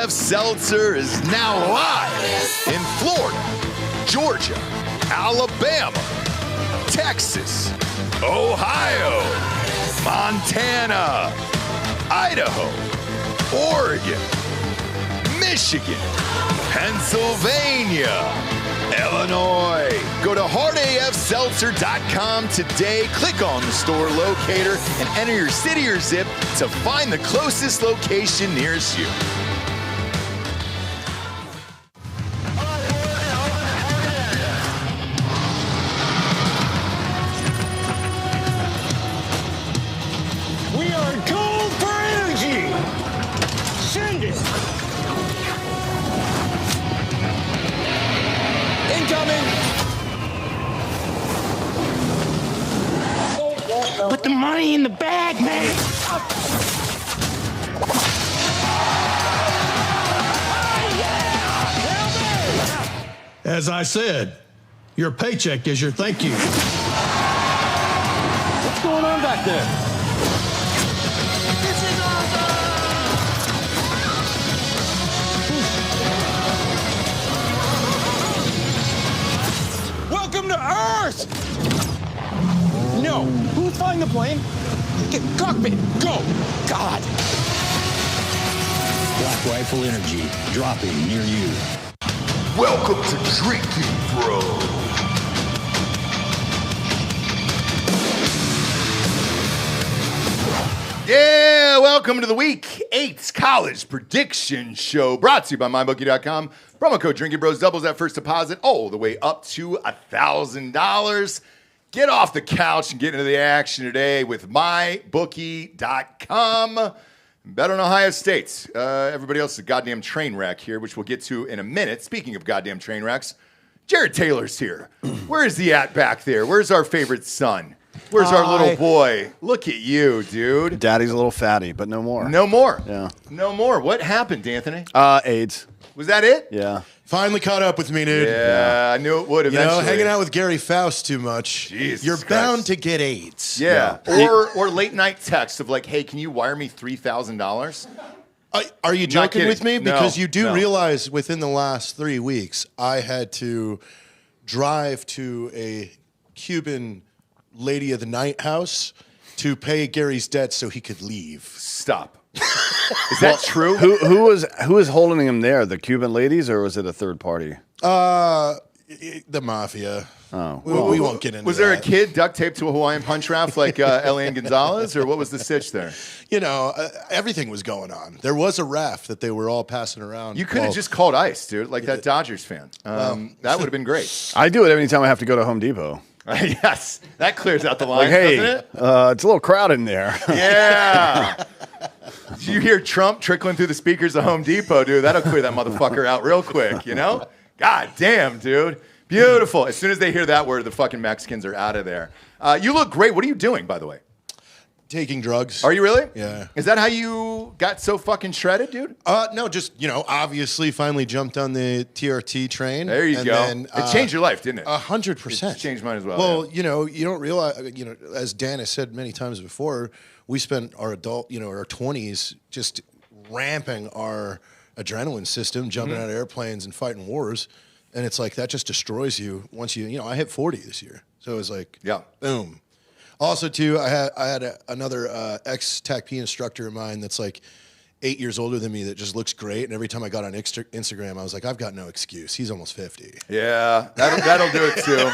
AF Seltzer is now live in Florida, Georgia, Alabama, Texas, Ohio, Montana, Idaho, Oregon, Michigan, Pennsylvania, Illinois. Go to hardafseltzer.com today. Click on the store locator and enter your city or zip to find the closest location nearest you. We are gold for energy. Send it. Incoming. Put the money in the bag, man. As I said, your paycheck is your thank you. What's going on back there? This is awesome! Welcome to Earth! No. Who's flying the plane? Get cockpit. Go. God. Black Rifle Energy, dropping near you. Welcome to Drinkin, Bro. Yeah, welcome to the Week 8 College Prediction Show, brought to you by MyBookie.com. Promo code Drinkin' Bros doubles that first deposit all the way up to $1,000. Get off the couch and get into the action today with MyBookie.com. Bet on Ohio State. Everybody else is a goddamn train wreck here, which we'll get to in a minute. Speaking of goddamn train wrecks, Jared Taylor's here. Where is he at back there? Where's our favorite son? Where's our little boy? Look at you, dude. Daddy's a little fatty, but no more. No more. Yeah. No more. What happened, Anthony? AIDS. Was that it? Yeah. Finally caught up with me, dude. Yeah, I knew it would eventually. You know, hanging out with Gary Faust too much, Jesus you're Christ. bound to get AIDS. Yeah. Or late night texts of like, hey, can you wire me $3,000? Are you joking kidding. with me? No, Because you do no. realize within the last 3 weeks, I had to drive to a Cuban lady of the night house to pay Gary's debts so he could leave. Stop. Is that true? Who was holding him there? The Cuban ladies, or was it a third party? The mafia. Oh, We won't get into Was there a that. kid duct taped to a Hawaiian punch raft like Elian Gonzalez, or what was the stitch there? You know, everything was going on. There was a raft that they were all passing around. You could have just called ICE, dude, like that Dodgers fan. That would have been great. I do it every time I have to go to Home Depot. Yes, that clears out the line, Like, hey, doesn't it? it's a little crowded in there. Yeah. Did you hear Trump trickling through the speakers of Home Depot, dude? That'll clear that motherfucker out real quick, you know? God damn, dude. Beautiful. As soon as they hear that word, the fucking Mexicans are out of there. You look great. What are you doing, by the way? taking drugs. Are you really? Yeah. Is that how you got so fucking shredded, dude? No, just, obviously finally jumped on the TRT train. There you go. Then, it changed your life, didn't it? 100%. It changed mine as well. Well, yeah. You don't realize, as Dan has said many times before, we spent our our 20s just ramping our adrenaline system, jumping out of airplanes and fighting wars. And it's like, that just destroys you once I hit 40 this year. So it was like, Yeah. boom. Also, too, I had another ex-TACP instructor of mine that's like 8 years older than me that just looks great. And every time I got on Instagram, I was like, I've got no excuse. He's almost 50. Yeah, that'll do it too.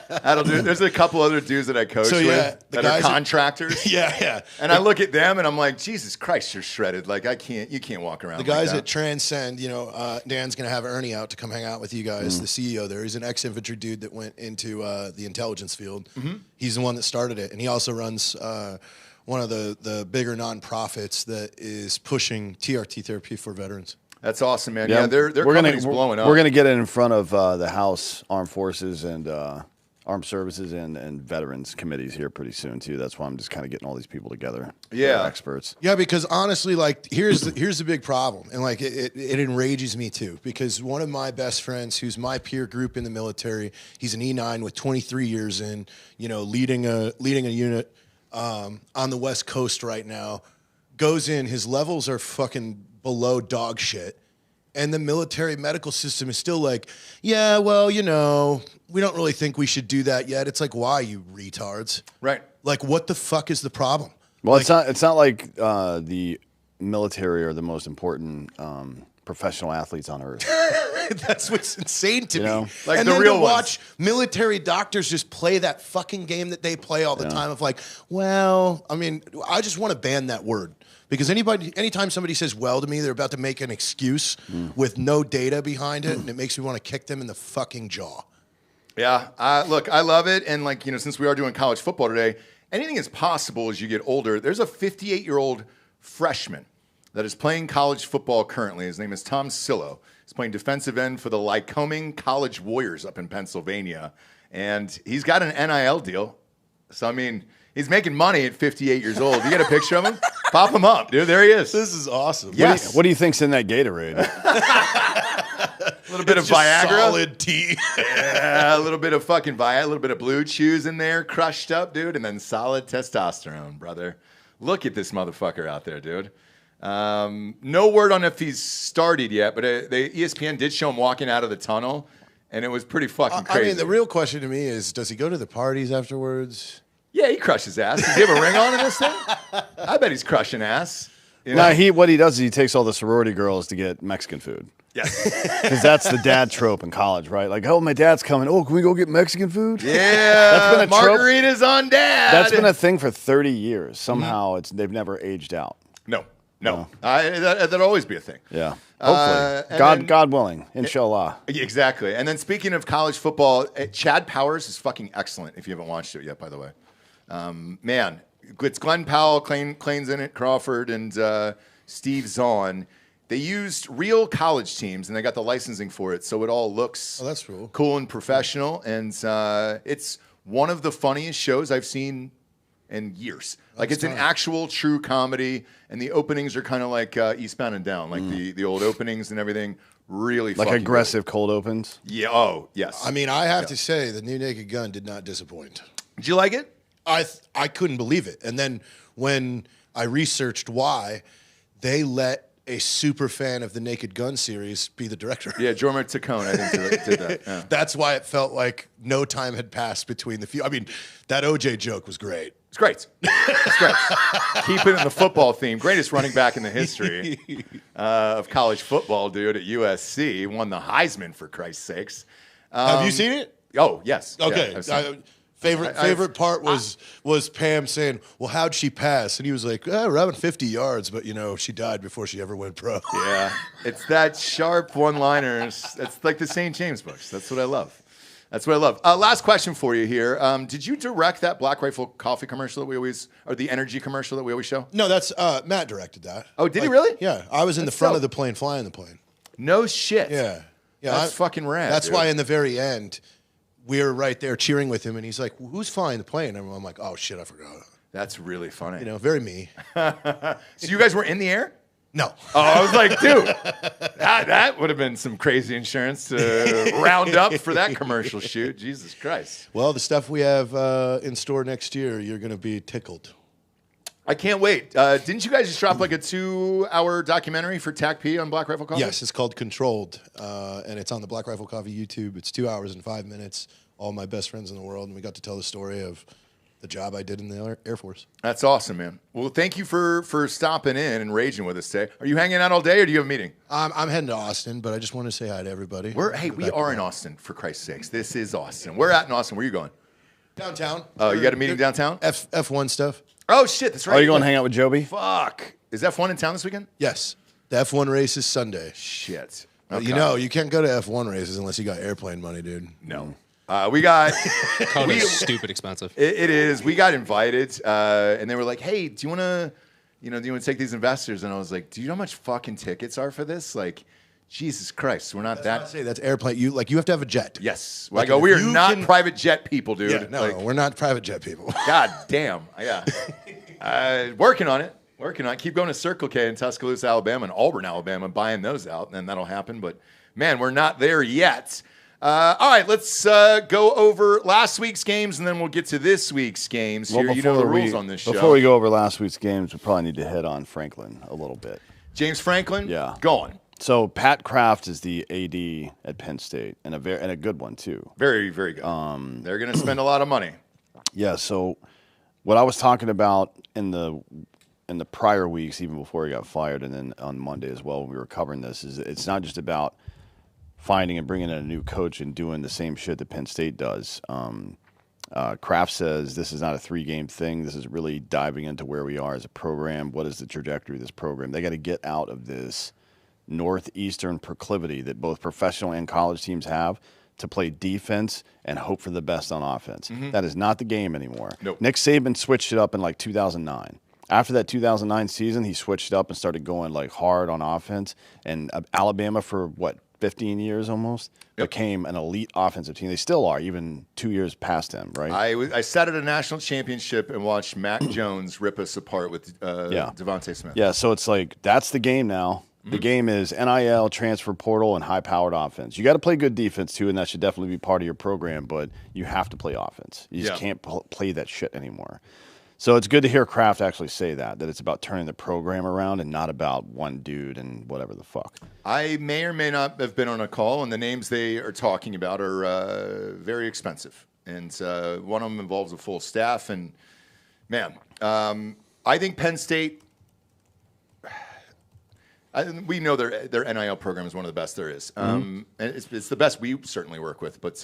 That'll do it. There's a couple other dudes that I coach with that are contractors. Yeah. And I look at them and I'm like, Jesus Christ, you're shredded. Like you can't walk around. The guys like at Transcend, Dan's going to have Ernie out to come hang out with you guys, the CEO there. He's an ex-infantry dude that went into the intelligence field. Mm-hmm. He's the one that started it. And he also runs one of the bigger nonprofits that is pushing TRT therapy for veterans. That's awesome, man. Yeah, their company's blowing up. We're going to get it in front of the House Armed Forces and Armed Services and Veterans committees here pretty soon, too. That's why I'm just kind of getting all these people together. Yeah. Experts. Yeah, because honestly, like, here's the big problem. And, like, it enrages me, too. Because one of my best friends, who's my peer group in the military, he's an E9 with 23 years in, leading a unit on the West Coast right now, goes in, his levels are fucking below dog shit. And the military medical system is still like, yeah, well, we don't really think we should do that yet. It's like, why, you retards? Right. Like, what the fuck is the problem? Well, it's not like the military are the most important professional athletes on earth. That's what's insane to me. Like and the then real to ones. watch military doctors just play that fucking game that they play all the time of like, well, I mean, I just want to ban that word. Because anytime somebody says well to me, they're about to make an excuse with no data behind it, and it makes me want to kick them in the fucking jaw. Yeah, look, I love it. And since we are doing college football today, anything is possible as you get older. There's a 58-year-old freshman that is playing college football currently. His name is Tom Sillo. He's playing defensive end for the Lycoming College Warriors up in Pennsylvania. And he's got an NIL deal. So, he's making money at 58 years old. You get a picture of him? Pop him up, dude. There he is. This is awesome. Yes. What do you think's in that Gatorade? A little bit of Just Viagra. solid tea. Yeah, a little bit of fucking Viagra, a little bit of Blue Chews in there, crushed up, dude, and then solid testosterone, brother. Look at this motherfucker out there, dude. No word on if he's started yet, but ESPN did show him walking out of the tunnel, and it was pretty fucking crazy. The real question to me is, does he go to the parties afterwards? Yeah, he crushes ass. Does he have a ring on in this thing? I bet he's crushing ass. No, what he does is he takes all the sorority girls to get Mexican food. Yes. Because that's the dad trope in college, right? Like, oh, my dad's coming. Oh, can we go get Mexican food? Yeah. That's been a trope. Margaritas on dad. That's been a thing for 30 years. Somehow they've never aged out. No. That'll always be a thing. Yeah. Hopefully. God willing. Inshallah. Exactly. And then speaking of college football, Chad Powers is fucking excellent if you haven't watched it yet, by the way. Man, it's Glenn Powell, Clanes in it, Crawford, and Steve Zahn. They used real college teams, and they got the licensing for it, so it all looks that's cool. Cool and professional. And it's one of the funniest shows I've seen in years. Like, it's an actual true comedy, and the openings are kind of like Eastbound and Down, like the old openings and everything. Really like fucking aggressive cold opens. Yeah. Oh, yes. I have to say, the new Naked Gun did not disappoint. Did you like it? I couldn't believe it. And then when I researched why, they let a super fan of the Naked Gun series be the director. Yeah, Jorma Taccone, I think, did that. Yeah. That's why it felt like no time had passed between the few. That OJ joke was great. It's great. It's great. Keep it in the football theme. Greatest running back in the history of college football, dude, at USC. Won the Heisman, for Christ's sakes. Have you seen it? Oh, yes. Okay. Yeah, I've seen it. Favorite part was Pam saying, well, how'd she pass? And he was like, around 50 yards, but, she died before she ever went pro. Yeah. It's that sharp one-liners. It's like the St. James books. That's what I love. Last question for you here. Did you direct that Black Rifle coffee commercial that or the energy commercial that we always show? No, that's Matt directed that. Oh, did he really? Yeah. I was in the front of the plane flying the plane. No shit. Yeah. That's fucking rad. That's dude. why in the very end, we were right there cheering with him, and he's like, well, who's flying the plane? And I'm like, oh, shit, I forgot. That's really funny. Very me. So you guys were in the air? No. Oh, I was like, dude, that would have been some crazy insurance to round up for that commercial shoot. Jesus Christ. Well, the stuff we have in store next year, you're going to be tickled. I can't wait. Didn't you guys just drop like a 2-hour documentary for TAC P on Black Rifle Coffee? Yes, it's called Controlled, and it's on the Black Rifle Coffee YouTube. It's 2 hours and 5 minutes. All my best friends in the world, and we got to tell the story of the job I did in the Air Force. That's awesome, man. Well, thank you for stopping in and raging with us today. Are you hanging out all day, or do you have a meeting? I'm heading to Austin, but I just want to say hi to everybody. We are in Austin, for Christ's sakes. This is Austin. We're at in Austin. Where are you going? Downtown. Oh, you got a meeting downtown? F1 stuff. Oh, shit, that's right. Are you going to hang out with Joby? Fuck. Is F1 in town this weekend? Yes. The F1 race is Sunday. Shit. Okay. You can't go to F1 races unless you got airplane money, dude. No. We got... Kona's stupid expensive. It is. We got invited, and they were like, hey, do you want to take these investors? And I was like, do you know how much fucking tickets are for this? Like, Jesus Christ, we're not that... That's airplane. You have to have a jet. Yes. Like, we are not private jet people, dude. Yeah, no, we're not private jet people. God damn. Yeah. Working on it. Keep going to Circle K in Tuscaloosa, Alabama, and Auburn, Alabama, buying those out, and then that'll happen. But, man, we're not there yet. All right, let's go over last week's games, and then we'll get to this week's games. Here, you know the rules on this show. Before we go over last week's games, we probably need to hit on Franklin a little bit. James Franklin? Yeah. Go on. So Pat Kraft is the AD at Penn State, and a good one, too. Very, very good. They're going to spend a lot of money. Yeah, so what I was talking about in the prior weeks, even before he got fired, and then on Monday as well, when we were covering this, is it's not just about finding and bringing in a new coach and doing the same shit that Penn State does. Kraft says this is not a 3-game thing. This is really diving into where we are as a program. What is the trajectory of this program? They got to get out of this northeastern proclivity that both professional and college teams have to play defense and hope for the best on offense. That is not the game anymore. Nope. Nick Saban switched it up in like 2009. After that 2009 season, he switched it up and started going like hard on offense. And Alabama for 15 years almost, became an elite offensive team. They still are, even 2 years past them, right? I sat at a national championship and watched Mac Jones rip us apart with Devontae Smith. Yeah, so it's like that's the game now. The game is NIL, transfer portal, and high-powered offense. You got to play good defense, too, and that should definitely be part of your program, but you have to play offense. You just can't play that shit anymore. So it's good to hear Kraft actually say that it's about turning the program around and not about one dude and whatever the fuck. I may or may not have been on a call, and the names they are talking about are very expensive. And one of them involves a full staff. And, man, I think Penn State, we know their NIL program is one of the best there is. And it's the best we certainly work with. But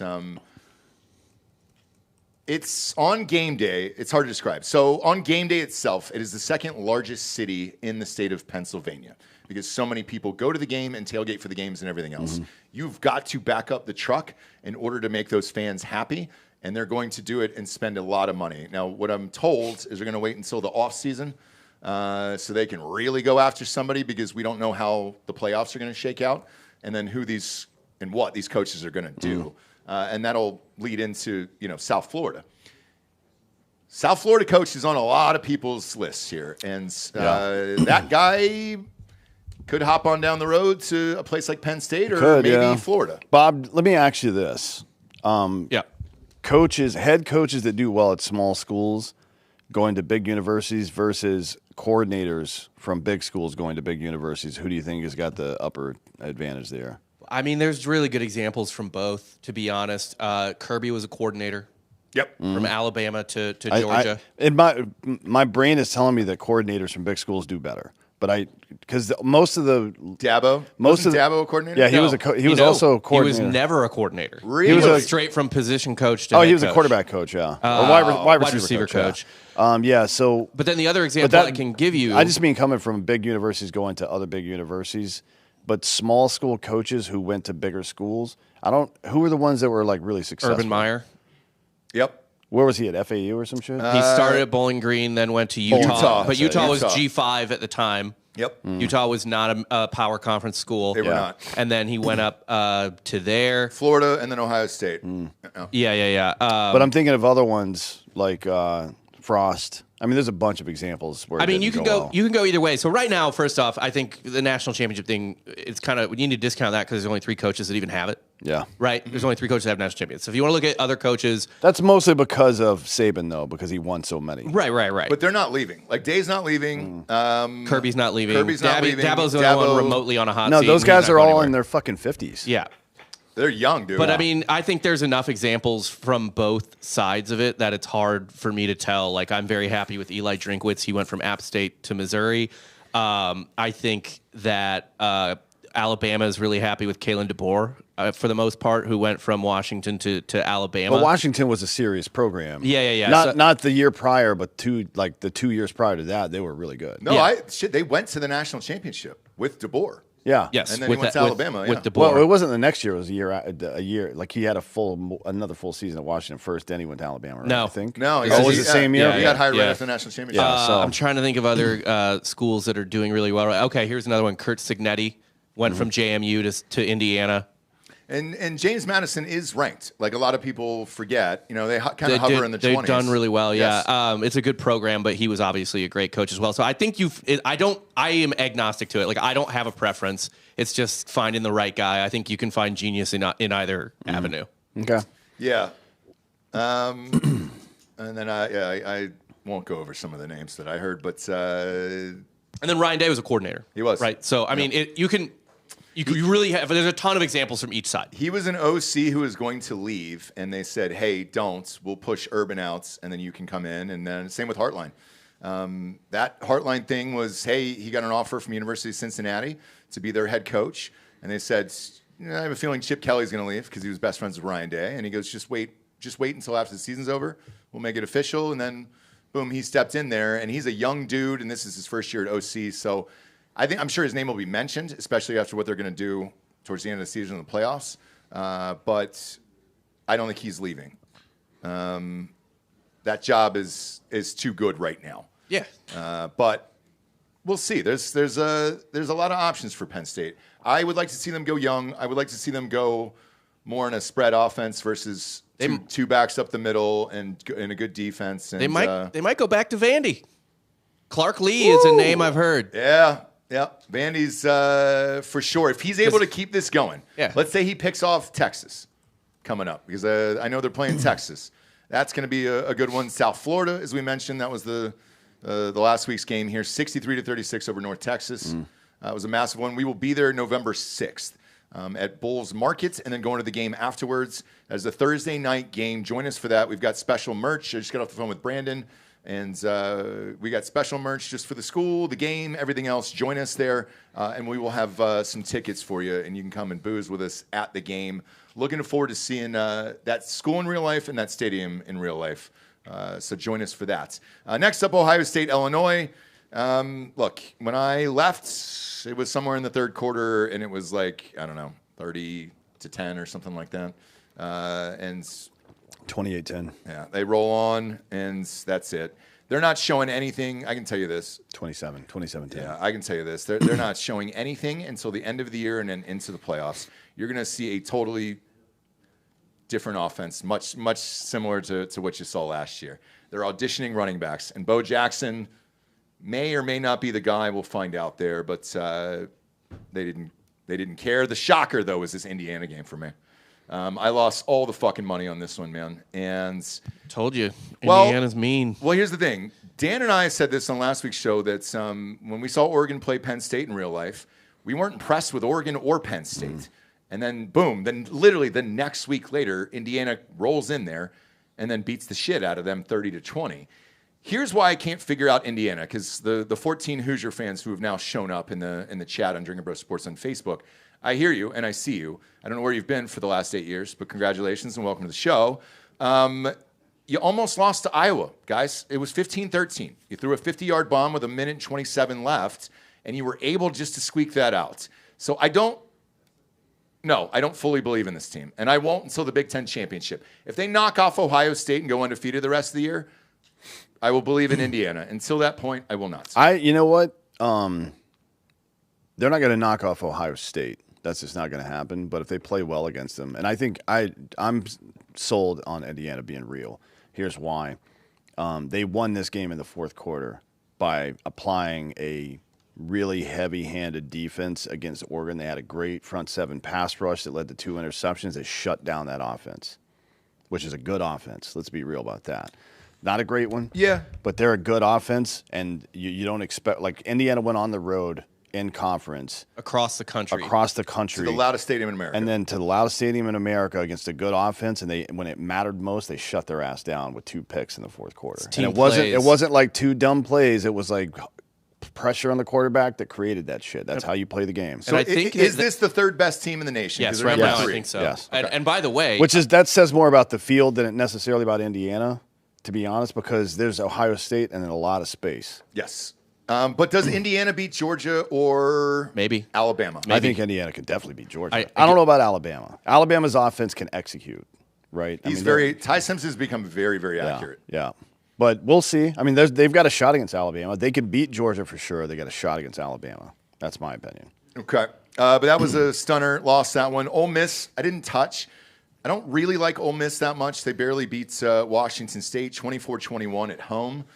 it's on game day. It's hard to describe. So on game day itself, it is the second largest city in the state of Pennsylvania because so many people go to the game and tailgate for the games and everything else. You've got to back up the truck in order to make those fans happy, and they're going to do it and spend a lot of money. Now, what I'm told is they're going to wait until the offseason so they can really go after somebody because we don't know how the playoffs are going to shake out and then what these coaches are going to do. And that'll lead into, South Florida. South Florida coach is on a lot of people's lists here. And that guy could hop on down the road to a place like Penn State or maybe Florida. Bob, let me ask you this. Head coaches that do well at small schools going to big universities versus coordinators from big schools going to big universities, who do you think has got the upper advantage there? I mean, there's really good examples from both, to be honest. Kirby was a coordinator. Yep. From Alabama to Georgia. My brain is telling me that coordinators from big schools do better. But because most of the Dabo, Dabo a coordinator? Yeah, he was also a coordinator. He was never a coordinator. Really? He was straight from position coach to head he was coach. A quarterback coach, yeah, or wide receiver coach. So, but then the other example I can give you, I just mean coming from big universities going to other big universities, but small school coaches who went to bigger schools. Who were the ones that were like really successful? Urban Meyer. Yep. Where was he at FAU or some shit? He started at Bowling Green, then went to Utah. But Utah was G5 at the time. Yep. Utah was not a power conference school. They were not. And then he went up to there. Florida and then Ohio State. Yeah. But I'm thinking of other ones like Frost. I mean, there's a bunch of examples where you can go either way. So right now, first off, I think the national championship thing, it's kind of, we need to discount that because there's only 3 coaches that even have it. Yeah. Right? There's only 3 coaches that have national champions. So if you want to look at other coaches. That's mostly because of Saban, though, because he won so many. Right. But they're not leaving. Like, Day's not leaving. Kirby's not leaving. leaving. Dabo's the only one remotely on a hot seat. No, those guys are all in their fucking 50s. Yeah. They're young, dude. But I mean, I think there's enough examples from both sides of it that it's hard for me to tell. Like, I'm very happy with Eli Drinkwitz. He went from App State to Missouri. I think that Alabama is really happy with Kalen DeBoer for the most part, who went from Washington to Alabama. But Washington was a serious program. Yeah. Not the year prior, but the 2 years prior to that, they were really good. No, they went to the national championship with DeBoer. Yeah. Yes. And then he went to Alabama. With DeBoer. Well, it wasn't the next year. It was a year. Like he had another full season at Washington first. Then he went to Alabama. Right? No. I think. No. Was it the same year? He got hired right after the national championship. I'm trying to think of other schools that are doing really well. Okay, here's another one. Kurt Signetti went from JMU to Indiana. And James Madison is ranked. Like a lot of people forget. They kind of hover in the 20s. They've done really well, Yes. yeah. It's a good program, but he was obviously a great coach as well. So I think I am agnostic to it. Like, I don't have a preference. It's just finding the right guy. I think you can find genius in either avenue. Okay. Yeah. And then I won't go over some of the names that I heard, but And then Ryan Day was a coordinator. He was. Right. So, I mean, you really have, there's a ton of examples from each side. he was an OC who was going to leave, and they said, "Hey, don't. We'll push Urban out, and then you can come in." And then same with Hartline. That Hartline thing was, hey, he got an offer from University of Cincinnati to be their head coach, and they said, I have a feeling Chip Kelly's going to leave because he was best friends with Ryan Day, and he goes, just wait until after the season's over. We'll make it official, and then boom, he stepped in there, and he's a young dude, and this is his first year at OC, so I'm sure his name will be mentioned, especially after what they're going to do towards the end of the season in the playoffs. But I don't think he's leaving. That job is too good right now. Yeah. But we'll see. There's a lot of options for Penn State. I would like to see them go young. I would like to see them go more in a spread offense versus two backs up the middle and in a good defense. And, They might go back to Vandy. Clark Lee is a name I've heard. Yeah. Vandy's for sure. If he's able to keep this going, let's say he picks off Texas coming up, because I know they're playing Texas. That's going to be a good one. South Florida, as we mentioned, that was the last week's game here, 63-36 over North Texas. It was a massive one. We will be there November 6th at Bulls Market, and then going to the game afterwards. As a Thursday night game. Join us for that. We've got special merch. I just got off the phone with Brandon, and we got special merch just for the school, the game, everything else. Join us there, and we will have some tickets for you, and you can come and booze with us at the game. Looking forward to seeing that school in real life and that stadium in real life. So join us for that. Next up, Ohio State, Illinois. Look, when I left, it was somewhere in the third quarter, and it was like, I don't know, 30-10 or something like that. And 28-10. Yeah, they roll on, and that's it. They're not showing anything. I can tell you this. 27-10. Yeah, I can tell you this. They're not showing anything until the end of the year and then into the playoffs. You're going to see a totally different offense, much similar to what you saw last year. They're auditioning running backs, and Bo Jackson may or may not be the guy. We'll find out there, but they didn't care. The shocker, though, was this Indiana game for me. I lost all the fucking money on this one, man. And told you, Indiana's mean. Well, here's the thing. Dan and I said this on last week's show that when we saw Oregon play Penn State in real life, we weren't impressed with Oregon or Penn State. And then, boom, then literally the next week later, Indiana rolls in there and then beats the shit out of them 30-20. Here's why I can't figure out Indiana, because the 14 Hoosier fans who have now shown up in the chat on Drinkin' Bro Sports on Facebook, I hear you and I see you. I don't know where you've been for the last 8 years, but congratulations and welcome to the show. You almost lost to Iowa, guys. It was 15-13. You threw a 50-yard bomb with 1:27 left, and you were able just to squeak that out. So I don't fully believe in this team, and I won't until the Big Ten championship. If they knock off Ohio State and go undefeated the rest of the year, I will believe in Indiana. Until that point, I will not. You know what? They're not going to knock off Ohio State. That's just not going to happen. But if they play well against them, and I think I'm sold on Indiana being real. Here's why. They won this game in the fourth quarter by applying a really heavy-handed defense against Oregon. They had a great front seven pass rush that led to 2 interceptions. They shut down that offense, which is a good offense. Let's be real about that. Not a great one. Yeah. But they're a good offense, and you don't expect – like Indiana went on the road in conference. Across the country. To the loudest stadium in America. And then to the loudest stadium in America against a good offense, and when it mattered most, they shut their ass down with 2 picks in the fourth quarter. And it wasn't like 2 dumb plays. It was like pressure on the quarterback that created that shit. That's how you play the game. So I think is this the third best team in the nation? Yes, right now I think so. Yes. And by the way, that says more about the field than it necessarily about Indiana, to be honest, because there's Ohio State and then a lot of space. Yes. But does Indiana beat Georgia or maybe Alabama? I think Indiana could definitely beat Georgia. I don't know about Alabama. Alabama's offense can execute, right? Ty Simpson's become very, very accurate. Yeah. But we'll see. I mean, they've got a shot against Alabama. They could beat Georgia for sure. They got a shot against Alabama. That's my opinion. Okay. But that was a stunner. Lost that one. Ole Miss, I didn't touch. I don't really like Ole Miss that much. They barely beat Washington State 24-21 at home.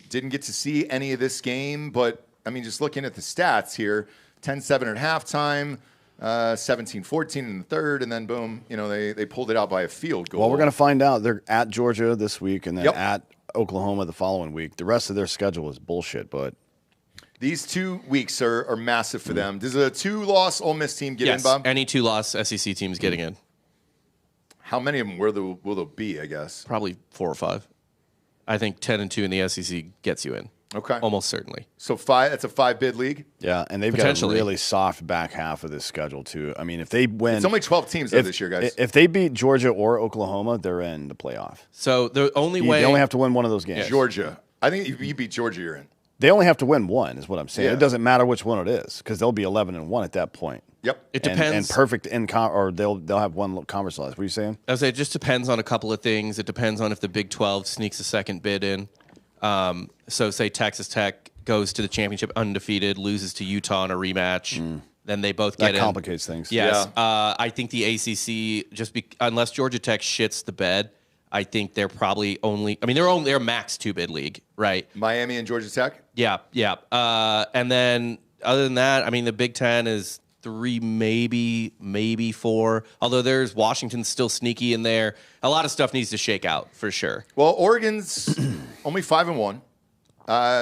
Didn't get to see any of this game, but, I mean, just looking at the stats here, 10-7 at halftime, 17-14 in the third, and then boom, they pulled it out by a field goal. Well, we're going to find out. They're at Georgia this week and then Yep. at Oklahoma the following week. The rest of their schedule is bullshit, but These 2 weeks are massive for them. Does a 2-loss Ole Miss team get in, Yes, Bob? any 2-loss SEC teams getting in. How many of them will there be, I guess? Probably 4 or 5. I think 10-2 in the SEC gets you in. Okay. Almost certainly. So 5. That's a 5-bid league. yeah, and they've got a Potentially. really soft back half of this schedule too. I mean, if they win, It's only 12 teams though this year, guys. If they beat Georgia or Oklahoma, they're in the playoff. So the only way They only have to win one of those games. Georgia. I think if you beat Georgia, you're in. They only have to win one, is what I'm saying. Yeah. It doesn't matter which one it is because they'll be 11-1 at that point. Yep. it And depends. perfect or they'll have one conference loss. What are you saying? I would say it just depends on a couple of things. It depends on if the Big 12 sneaks a second bid in. So say Texas Tech goes to the championship undefeated, loses to Utah in a rematch, then they both get That in. complicates things. Yes. Yeah. I think the ACC, unless Georgia Tech shits the bed, I think they're probably they're a max 2-bid league, right? Miami and Georgia Tech. Yeah. And then other than that, I mean, the Big 10 is 3, maybe 4. Although there's Washington still sneaky in there. A lot of stuff needs to shake out for sure. Well, Oregon's only 5-1.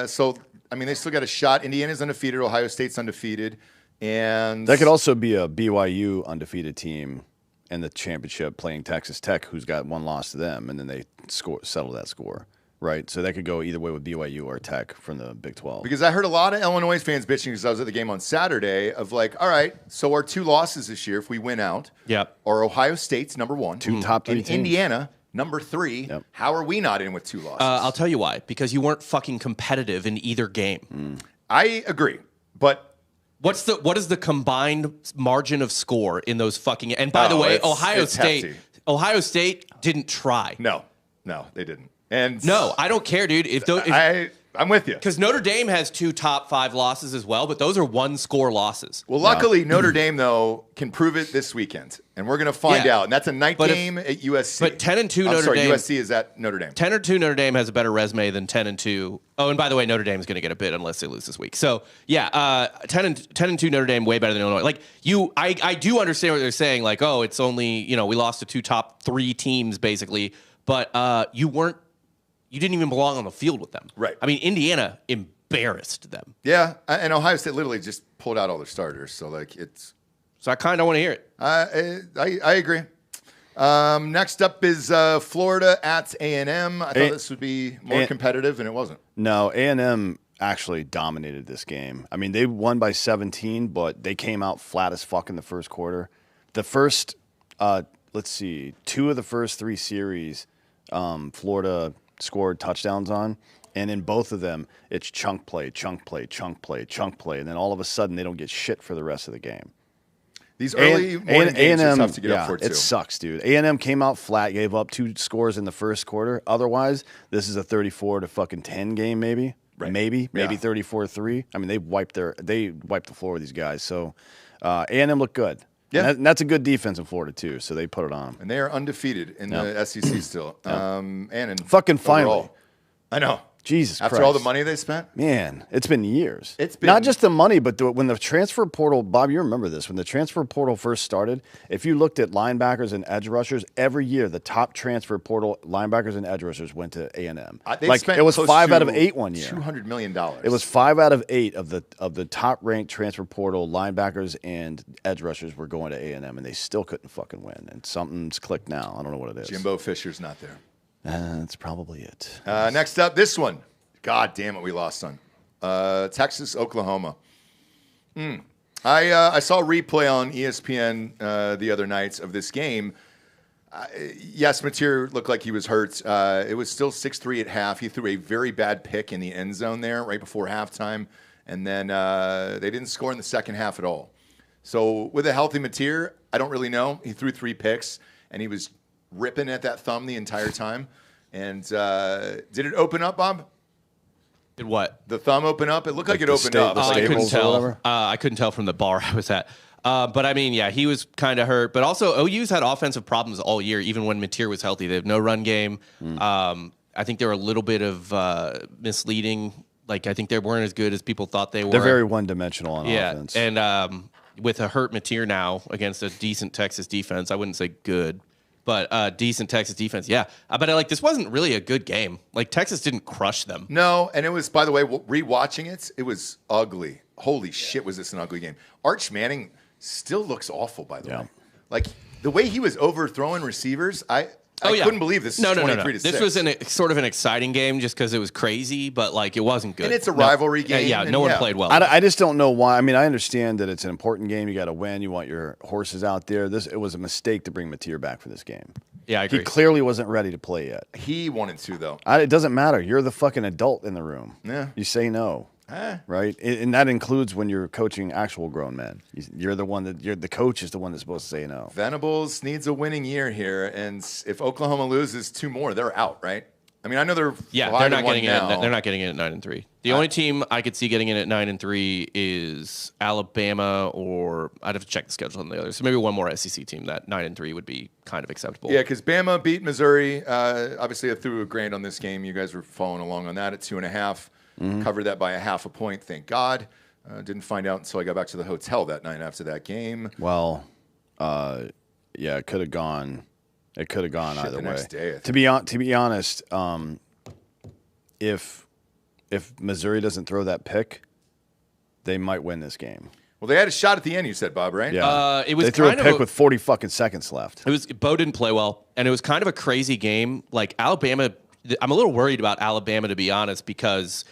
So I mean, they still got a shot. Indiana's undefeated. Ohio State's undefeated, and That could also be a BYU undefeated team in the championship playing Texas Tech, who's got one loss to them, and then they settle that score, right? So that could go either way with BYU or Tech from the Big 12. because I heard a lot of Illinois fans bitching because I was at the game on Saturday of like, all right, so our 2 losses this year, if we win out, Yep. are Ohio State's number 1, 2 top 3 and teams. Indiana number 3. Yep. How are we not in with 2 losses? I'll tell you why. Because you weren't fucking competitive in either game. I agree, but What is the combined margin of score in those fucking? And by the Oh, way, it's hefty. Ohio State didn't try. no, they didn't. And No, I don't care, dude. I'm with you. Because Notre Dame has 2 top 5 losses as well, but those are 1-score losses. Well, luckily, Notre Dame, though, can prove it this weekend. And we're going to find Yeah. out. And that's a night game at USC. but 10-2 I'm Notre sorry, Dame- USC is at Notre Dame. 10-2 Notre Dame has a better resume than 10-2. Oh, and by the way, Notre Dame is going to get a bid unless they lose this week. So yeah, 10-2 Notre Dame way better than Illinois. Like I do understand what they're saying. Like, oh, it's only we lost to 2 top 3 teams basically, but you didn't even belong on the field with them. Right. I mean, Indiana embarrassed them. Yeah, and Ohio State literally just pulled out all their starters. So, like, it's So I kind of want to hear it. I agree. Next up is Florida at A&M. I thought this would be more competitive, and it wasn't. No, A&M actually dominated this game. I mean, they won by 17, but they came out flat as fuck in the first quarter. The first, 2 of the first 3 series, Florida scored touchdowns on, and in both of them, it's chunk play, and then all of a sudden, they don't get shit for the rest of the game. These early morning games are tough to get up for, too. It sucks, dude. A&M came out flat, gave up 2 scores in the first quarter. Otherwise, this is a 34-10 game, maybe. Right. Maybe Yeah. 34-3. I mean, they wiped the floor with these guys. So A&M looked good. Yeah. And that's a good defense in Florida too. So they put it on them. And they are undefeated in the SEC still. And in Fucking finally. overall. I know. Jesus After Christ. all the money they spent? Man, it's been years. It's been- not just the money, but when the transfer portal, Bob, you remember this, when the transfer portal first started, if you looked at linebackers and edge rushers, every year the top transfer portal linebackers and edge rushers went to A&M. They've spent it was close 5 out of to 8 one year. $200 million. It was 5 out of 8 of the top ranked transfer portal linebackers and edge rushers were going to A&M, and they still couldn't fucking win. And something's clicked now. I don't know what it is. Jimbo Fisher's not there. That's probably it. Next up, this one. God damn it, we lost on. Texas, Oklahoma. I saw a replay on ESPN the other nights of this game. Yes, Mateer looked like he was hurt. It was still 6-3 at half. He threw a very bad pick in the end zone there right before halftime, and then they didn't score in the second half at all. So with a healthy Mateer, I don't really know. He threw 3 picks, and he was ripping at that thumb the entire time. And did it open up, Bob? Did what? The thumb open up? It looked like it the opened sta- up. the I couldn't Staples or tell. whatever? I couldn't tell from the bar I was at. But I mean, yeah, he was kind of hurt. But also, OU's had offensive problems all year, even when Mateer was healthy. They have no run game. I think they were a little bit of misleading Like, I think they weren't as good as people thought they were. They're very one-dimensional on offense. And with a hurt Mateer now against a decent Texas defense, I wouldn't say good, but decent Texas defense, yeah. But like, this wasn't really a good game. Like, Texas didn't crush them. No, and it was, by the way, rewatching it, it was ugly. Holy shit, was this an ugly game. Arch Manning still looks awful, by the way. Like, the way he was overthrowing receivers, I couldn't believe this. No. 23-6. This was sort of an exciting game just because it was crazy, but like it wasn't good. And it's a rivalry game. Yeah, no one played well. I just don't know why. I mean, I understand that it's an important game. You got to win. You want your horses out there. It was a mistake to bring Mateer back for this game. Yeah, I agree. He clearly wasn't ready to play yet. He wanted to, though. It doesn't matter. You're the fucking adult in the room. Yeah. You say no. Right? And that includes when you're coaching actual grown men. You're the one the coach is the one that's supposed to say no. Venables needs a winning year here, and if Oklahoma loses 2 more, they're out, right? I mean, I know they're they're not getting it. They're not getting it at 9-3. The only team I could see getting in at 9-3 is Alabama, or I'd have to check the schedule on the others. So maybe one more SEC team that 9-3 would be kind of acceptable. Yeah, because Bama beat Missouri. Obviously, I threw a grand on this game. You guys were following along on that at 2.5. Covered that by 0.5 point. Thank God. Didn't find out until I got back to the hotel that night after that game. Well, it could have gone. It could have gone either the way. next day, to be honest, if Missouri doesn't throw that pick, they might win this game. Well, they had a shot at the end. You said, Bob, right? Yeah. It was they threw a kind pick of with 40 fucking seconds left. Bo didn't play well, and it was kind of a crazy game. Like Alabama, I'm a little worried about Alabama, to be honest, because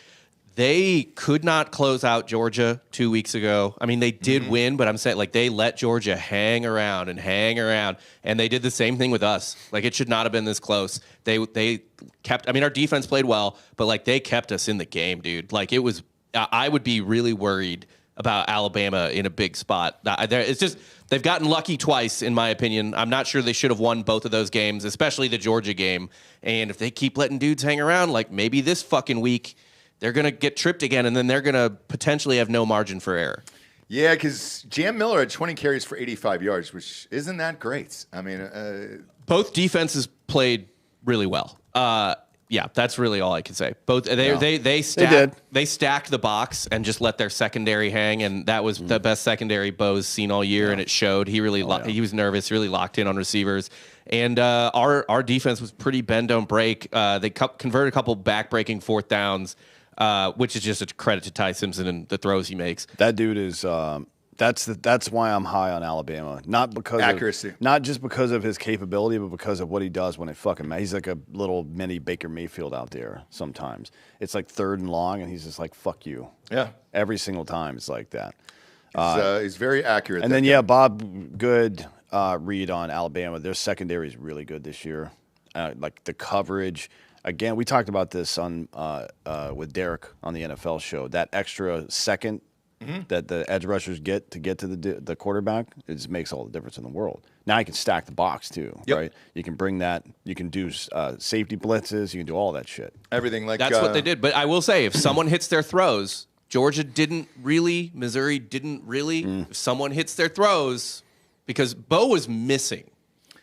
they could not close out Georgia 2 weeks ago. I mean, they did win, but I'm saying, like, they let Georgia hang around, and they did the same thing with us. Like, it should not have been this close. They kept. I mean, our defense played well, but like they kept us in the game, dude. Like, it was. I would be really worried about Alabama in a big spot. It's just they've gotten lucky twice, in my opinion. I'm not sure they should have won both of those games, especially the Georgia game. And if they keep letting dudes hang around, like maybe this fucking week, they're going to get tripped again, and then they're going to potentially have no margin for error. Yeah, because Jam Miller had 20 carries for 85 yards, which isn't that great. I mean, both defenses played really well. Yeah, that's really all I can say. Both they stacked the box and just let their secondary hang, and that was the best secondary Bo's seen all year, and it showed. He really he was nervous, really locked in on receivers, and our defense was pretty bend don't break. They converted a couple back-breaking 4th downs. Which is just a credit to Ty Simpson and the throws he makes. That dude is. That's why I'm high on Alabama. Not because accuracy, not just because of his capability, but because of what he does when it fucking matters. He's like a little mini Baker Mayfield out there. Sometimes it's like 3rd and long, and he's just like, "Fuck you." Yeah, every single time it's like that. He's very accurate. And then Bob, good read on Alabama. Their secondary is really good this year. Like the coverage. Again, we talked about this on with Derek on the NFL show. That extra second that the edge rushers get to the quarterback, it just makes all the difference in the world. Now you can stack the box too, right? You can bring that. You can do safety blitzes. You can do all that shit. Everything like that's what they did. But I will say, if someone hits their throws, Georgia didn't really, Missouri didn't really. If someone hits their throws, because Bo was missing.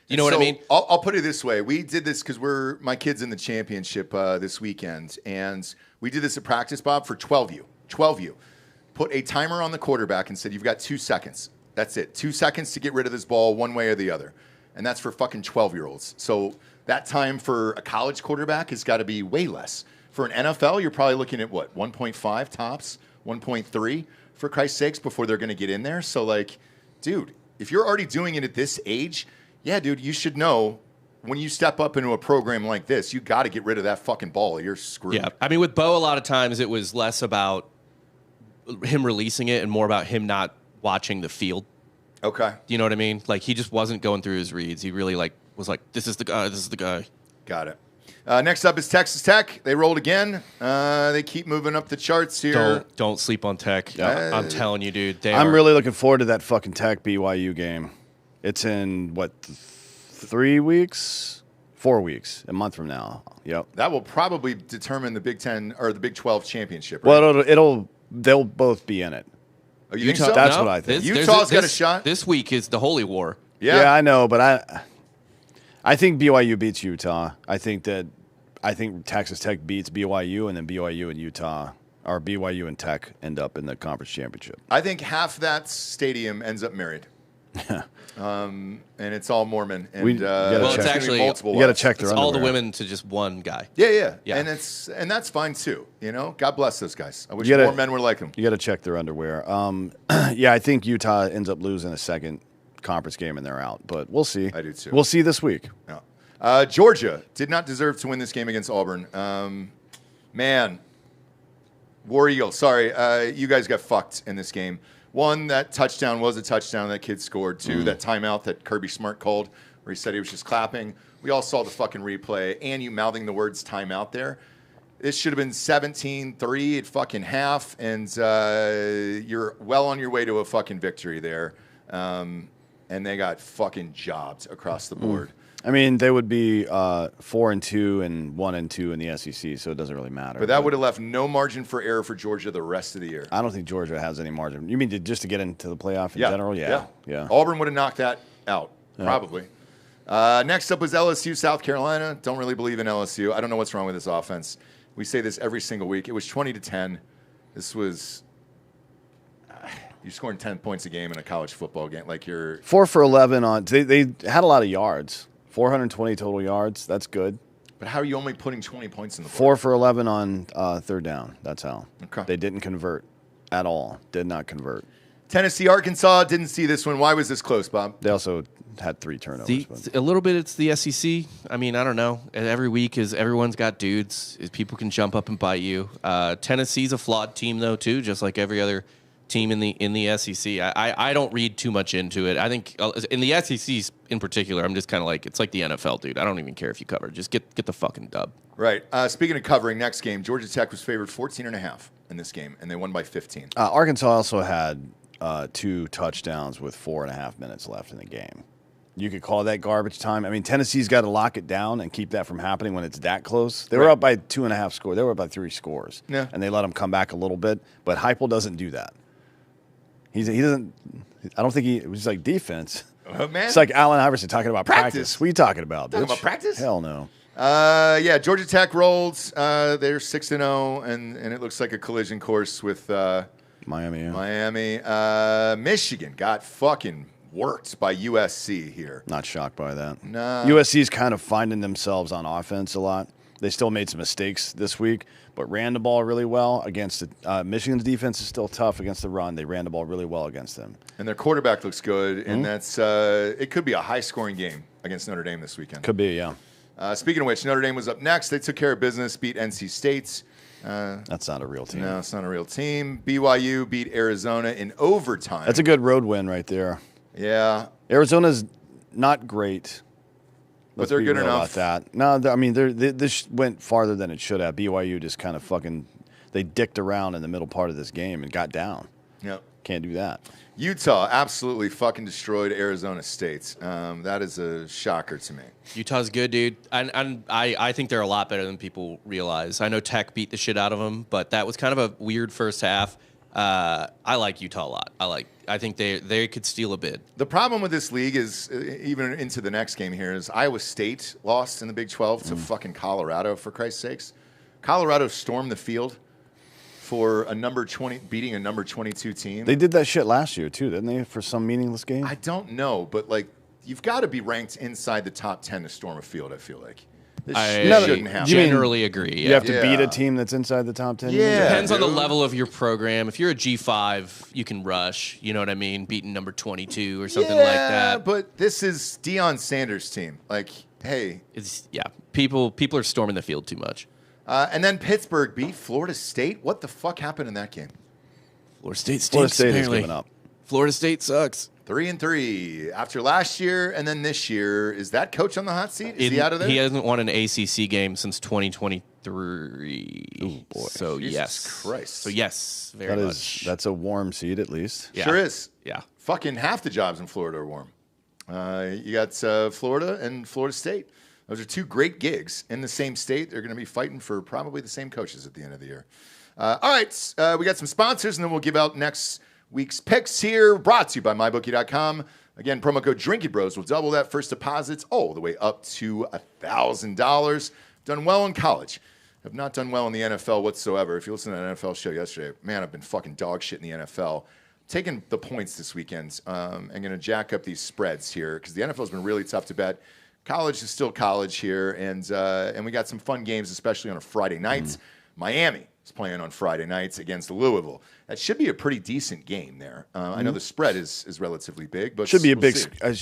You know what I mean? I'll put it this way. We did this because my kid's in the championship this weekend, and we did this at practice, Bob, for 12U. 12U. Put a timer on the quarterback and said, you've got 2 seconds. That's it. 2 seconds to get rid of this ball one way or the other. And that's for fucking 12-year-olds. So that time for a college quarterback has got to be way less. For an NFL, you're probably looking at, 1.5 tops, 1.3, for Christ's sakes, before they're going to get in there. So, like, dude, if you're already doing it at this age, yeah, dude, you should know when you step up into a program like this, you got to get rid of that fucking ball or you're screwed. Yeah, I mean, with Bo, a lot of times it was less about him releasing it and more about him not watching the field. Okay. You know what I mean? Like, he just wasn't going through his reads. He really, was like, this is the guy. Got it. Next up is Texas Tech. They rolled again. They keep moving up the charts here. Don't sleep on Tech. I'm telling you, dude. I'm really looking forward to that fucking Tech BYU game. It's in, 3 weeks? 4 weeks, a month from now. Yep. That will probably determine the Big 10 or the Big 12 championship, right? Well, they'll both be in it. Oh, you think so? That's what I think. Utah's got a shot. This week is the Holy War. Yeah, I know, but I think BYU beats Utah. I think Texas Tech beats BYU, and then BYU and Utah or BYU and Tech end up in the conference championship. I think half that stadium ends up married. And it's all Mormon. And We gotta Well, it's check. actually multiple You got to wives. check their It's all the underwear. women to just one guy. Yeah. Yeah. And that's fine too. You know, God bless those guys. I wish You gotta- more men were like them. You got to check their underwear. Yeah, I think Utah ends up losing a second conference game and they're out, but we'll see. I do too. We'll see this week. Yeah. Georgia did not deserve to win this game against Auburn. Man, War Eagle. Sorry, you guys got fucked in this game. One, that touchdown was a touchdown that kid scored. Two, that timeout that Kirby Smart called where he said he was just clapping. We all saw the fucking replay and you mouthing the words timeout there. This should have been 17-3 at fucking half, and you're well on your way to a fucking victory there. And they got fucking jobbed across the board. I mean, they would be 4-2 and 1-2 in the SEC, so it doesn't really matter. But that would have left no margin for error for Georgia the rest of the year. I don't think Georgia has any margin. You mean just to get into the playoff in general? Yeah. Auburn would have knocked that out, probably. Next up was LSU, South Carolina. Don't really believe in LSU. I don't know what's wrong with this offense. We say this every single week. It was 20-10. This was you're scoring 10 points a game in a college football game. Like you're 4 for 11 on. They had a lot of yards. 420 total yards. That's good. But how are you only putting 20 points in the board? 4 for 11 on third down. That's how. Okay. They didn't convert at all. Did not convert. Tennessee, Arkansas. Didn't see this one. Why was this close, Bob? They also had 3 turnovers. but- A little bit, it's the SEC. I mean, I don't know. Every week is everyone's got dudes. People can jump up and bite you. Tennessee's a flawed team, though, too, just like every other team in the SEC. I don't read too much into it. I think in the SEC in particular, I'm just kind of like, it's like the NFL, dude. I don't even care if you cover. Just get the fucking dub. Right. Speaking of covering, next game, Georgia Tech was favored 14.5 in this game, and they won by 15. Arkansas also had 2 touchdowns with 4.5 minutes left in the game. You could call that garbage time. I mean, Tennessee's got to lock it down and keep that from happening when it's that close. They were up by 2.5 scores. They were up by 3 scores. Yeah. And they let them come back a little bit. But Heupel doesn't do that. He doesn't. I don't think it was like defense. Oh, man. It's like Allen Iverson talking about Practice. practice. What are you talking about? Talking bitch? about practice? Hell no. Yeah, Georgia Tech rolled. They're 6-0, and it looks like a collision course with Miami. Yeah. Miami. Michigan got fucking worked by USC here. Not shocked by that. No. USC's kind of finding themselves on offense a lot. They still made some mistakes this week, but ran the ball really well against it. Michigan's defense is still tough against the run. They ran the ball really well against them. And their quarterback looks good, and that's it could be a high-scoring game against Notre Dame this weekend. Could be, yeah. Speaking of which, Notre Dame was up next. They took care of business, beat NC State. That's not a real team. No, it's not a real team. BYU beat Arizona in overtime. That's a good road win right there. Yeah. Arizona's not great. But they're be good real enough. About that. No, I mean, this went farther than it should have. BYU just kind of they dicked around in the middle part of this game and got down. Yep. Can't do that. Utah absolutely fucking destroyed Arizona State. That is a shocker to me. Utah's good, dude. And I think they're a lot better than people realize. I know Tech beat the shit out of them, but that was kind of a weird first half. I like Utah a lot. I think they could steal a bid. The problem with this league is, even into the next game here, is Iowa State lost in the Big 12 to fucking Colorado, for Christ's sakes. Colorado stormed the field for beating a number 22 team. They did that shit last year, too, didn't they, for some meaningless game? I don't know, but you've got to be ranked inside the top 10 to storm a field, I feel like. This shouldn't happen. Generally agree. You have to beat Yeah. a team that's inside the top 10? Yeah. Depends on the dude. level of your program. If you're a G5, you can rush. You know what I mean? Beating number 22 or something like that. But this is Deion Sanders' team. Hey. People are storming the field too much. And then Pittsburgh beat Florida State. What the fuck happened in that game? Florida State stinks. Florida State has apparently. given up. Florida State sucks. 3-3 after last year, and then this year. Is that coach on the hot seat? Is he out of there? He hasn't won an ACC game since 2023. Oh, boy. So Jesus yes, Christ. So yes, very much. That's a warm seed at least. Yeah. Sure is. Yeah. Fucking half the jobs in Florida are warm. You got Florida and Florida State. Those are 2 great gigs in the same state. They're going to be fighting for probably the same coaches at the end of the year. All right, we got some sponsors, and then we'll give out next week's picks here, brought to you by MyBookie.com. Again, promo code DrinkinBros will double that first deposits all the way up to $1,000. Done well in college. have not done well in the NFL whatsoever. If you listen to that NFL show yesterday, man, I've been fucking dog shit in the NFL. Taking the points this weekend. I'm going to jack up these spreads here because the NFL has been really tough to bet. College is still college here, and we got some fun games, especially on a Friday night. Miami is playing on Friday nights against Louisville. That should be a pretty decent game there. I know the spread is relatively big, but should be we'll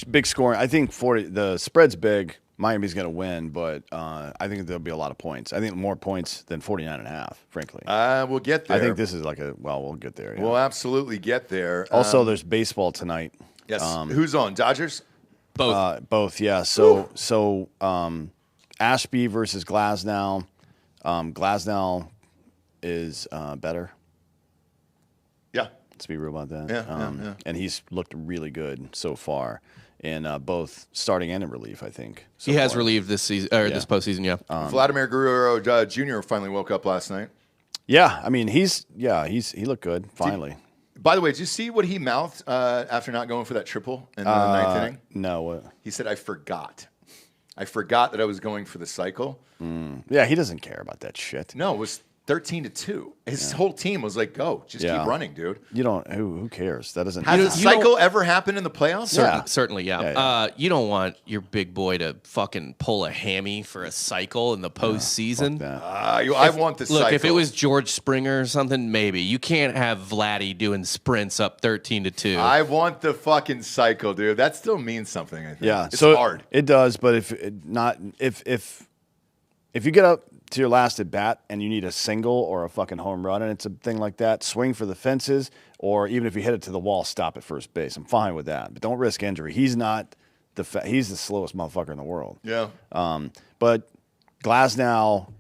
big scoring. I think the spread's big. Miami's going to win, but I think there'll be a lot of points. I think more points than 49.5, frankly. We'll get there. I think this is we'll get there. Yeah. We'll absolutely get there. Also, there's baseball tonight. Yes. Who's on? Dodgers? Both, yeah. So Ashby versus Glasnow. Glasnow is better. Yeah. Let's be real about that. Yeah. And he's looked really good so far in both starting and in relief, I think. He has relieved this season or this postseason, yeah. Vladimir Guerrero Jr. finally woke up last night. Yeah, I mean he looked good finally. By the way, did you see what he mouthed after not going for that triple in the ninth inning? No. What? He said, "I forgot. I forgot that I was going for the cycle." Yeah, he doesn't care about that shit. No, it was 13-2. His whole team was like, "Go, just keep running, dude." You don't. Who cares? That doesn't. Has a cycle ever happened in the playoffs? Certainly, yeah. You don't want your big boy to fucking pull a hammy for a cycle in the postseason. I want the cycle. Look, if it was George Springer or something, maybe. You can't have Vladdy doing sprints up 13-2. I want the fucking cycle, dude. That still means something, I think. Yeah, it's so hard. It does, but if you get up to your last at bat and you need a single or a fucking home run and it's a thing like that, swing for the fences, or even if you hit it to the wall, stop at first base. I'm fine with that, but don't risk injury. He's not he's the slowest motherfucker in the world. Yeah. But Glasnow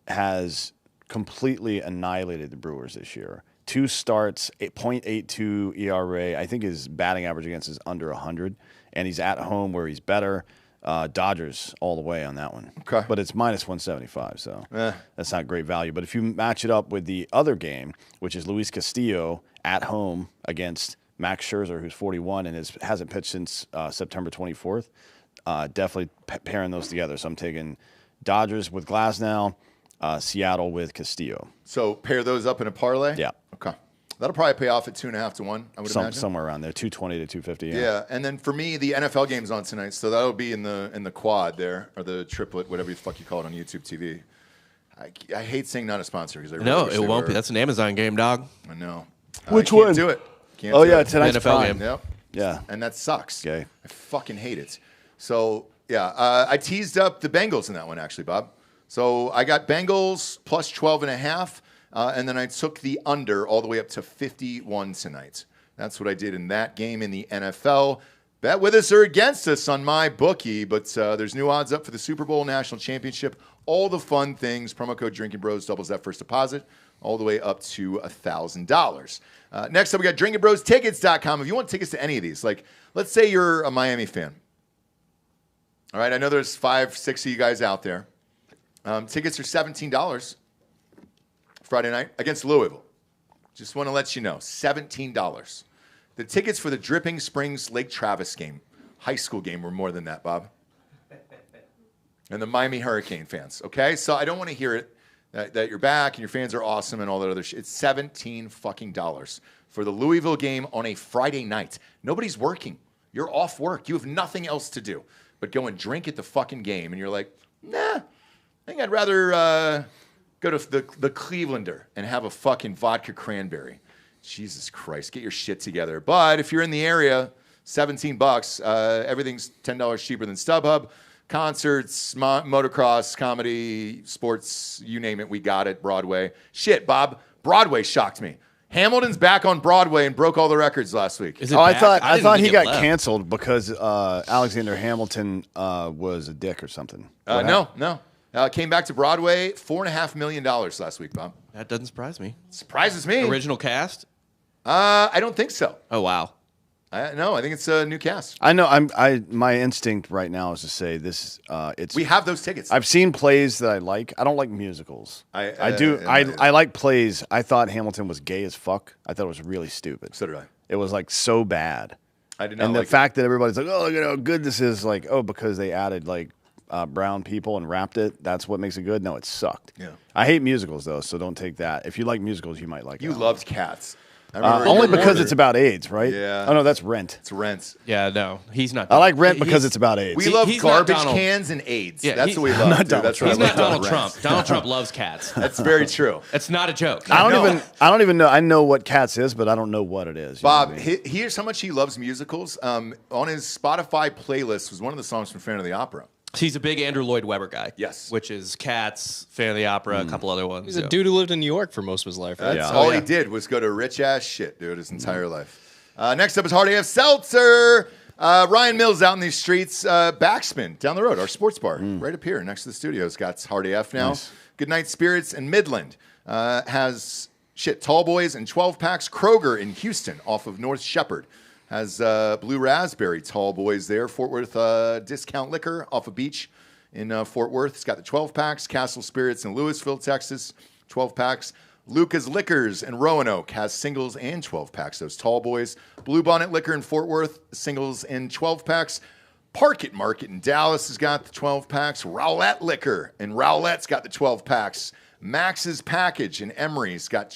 has completely annihilated the Brewers this year. 2 starts, 0.82 ERA. I think his batting average against is under 100, and he's at home where he's better. Dodgers all the way on that one. Okay. But it's minus 175, so that's not great value. But if you match it up with the other game, which is Luis Castillo at home against Max Scherzer, who's 41 and hasn't pitched since September 24th, definitely pairing those together. So I'm taking Dodgers with Glasnow, Seattle with Castillo. So pair those up in a parlay? Yeah. Okay. That'll probably pay off at 2.5 to 1, I would imagine. Somewhere around there, 220 to 250. Yeah, and then for me, the NFL game's on tonight, so that'll be in the quad there, or the triplet, whatever the fuck you call it on YouTube TV. I hate saying not a sponsor because I really No, wish it they won't were. be. That's an Amazon game, dog. I know. Which I can't one? do it. Can't Oh do yeah, it. tonight's NFL Prime. game. Yep. Yeah. And that sucks. Okay. I fucking hate it. So yeah, I teased up the Bengals in that one actually, Bob. So I got Bengals plus 12.5. And then I took the under all the way up to 51 tonight. That's what I did in that game in the NFL. Bet with us or against us on my bookie, but there's new odds up for the Super Bowl National Championship. All the fun things. Promo code Drinkin Bros doubles that first deposit all the way up to $1,000. Next up, we got drinkinbrostickets.com. If you want tickets to any of these, like let's say you're a Miami fan. All right, I know there's 5-6 of you guys out there. Tickets are $17. Friday night against Louisville. Just want to let you know, $17. The tickets for the Dripping Springs Lake Travis game, high school game, were more than that, Bob. And the Miami Hurricane fans, okay? So I don't want to hear it that you're back and your fans are awesome and all that other shit. It's $17 fucking dollars for the Louisville game on a Friday night. Nobody's working. You're off work. You have nothing else to do but go and drink at the fucking game. And you're like, nah, I think I'd rather go to the Clevelander and have a fucking vodka cranberry. Jesus Christ, get your shit together. But if you're in the area, $17. Everything's $10 cheaper than StubHub. Concerts, motocross, comedy, sports, you name it, we got it. Broadway. Shit, Bob, Broadway shocked me. Hamilton's back on Broadway and broke all the records last week. Is it I back? thought didn't he think it got left. canceled because Alexander Hamilton was a dick or something. No. Came back to Broadway, $4.5 million last week, Bob. That doesn't surprise me. Surprises me. Original cast? I don't think so. Oh, wow. No, I think it's a new cast. I know. My instinct right now is to say this. It's We have those tickets. I've seen plays that I like. I don't like musicals. I do. I like plays. I thought Hamilton was gay as fuck. I thought it was really stupid. So did I. It was like so bad. I did not And like the fact that everybody's like, oh, look at how good this is. Like, oh, because they added like brown people and rapped it. That's what makes it good. No, it sucked. Yeah. I hate musicals though, so don't take that. If you like musicals, you might like it. You loved Cats. I remember only your because mother- it's about AIDS, right? Yeah. Oh no, that's Rent. It's Rent. Yeah, no, he's not. I like Rent He's- because it's about AIDS. We love he's not garbage Donald- cans and AIDS. Yeah, That's what we love. not dude. Donald That's what He's I love not Donald about Trump. Rent. Donald Trump loves cats. That's very true. It's not a joke. I No. don't even know. I know what Cats is, but I don't know what it is. You know Bob, what I mean? here's how much he loves musicals. On his Spotify playlist was one of the songs from Phantom of the Opera. He's a big Andrew Lloyd Webber guy. Yes. Which is Cats, Fan of the Opera, a couple other ones. He's a dude who lived in New York for most of his life. Right? That's Yeah. all Oh, yeah. he did was go to rich ass shit, dude, his entire life. Next up is Hard AF Seltzer. Ryan Mills out in these streets. Backspin down the road, our sports bar, right up here next to the studios. Got Hard AF now. Nice. Good Night Spirits in Midland. Has Tall Boys and 12 packs. Kroger in Houston off of North Shepherd. Has Blue Raspberry Tall Boys there. Fort Worth Discount Liquor off of Beach in Fort Worth. It's got the 12 packs. Castle Spirits in Louisville, Texas. 12 packs. Luca's Liquors in Roanoke has singles and 12 packs. Those Tall Boys. Blue Bonnet Liquor in Fort Worth, singles and 12 packs. Park It Market in Dallas has got the 12 packs. Rowlett Liquor in Rowlett's got the 12 packs. Max's Package in Emory's got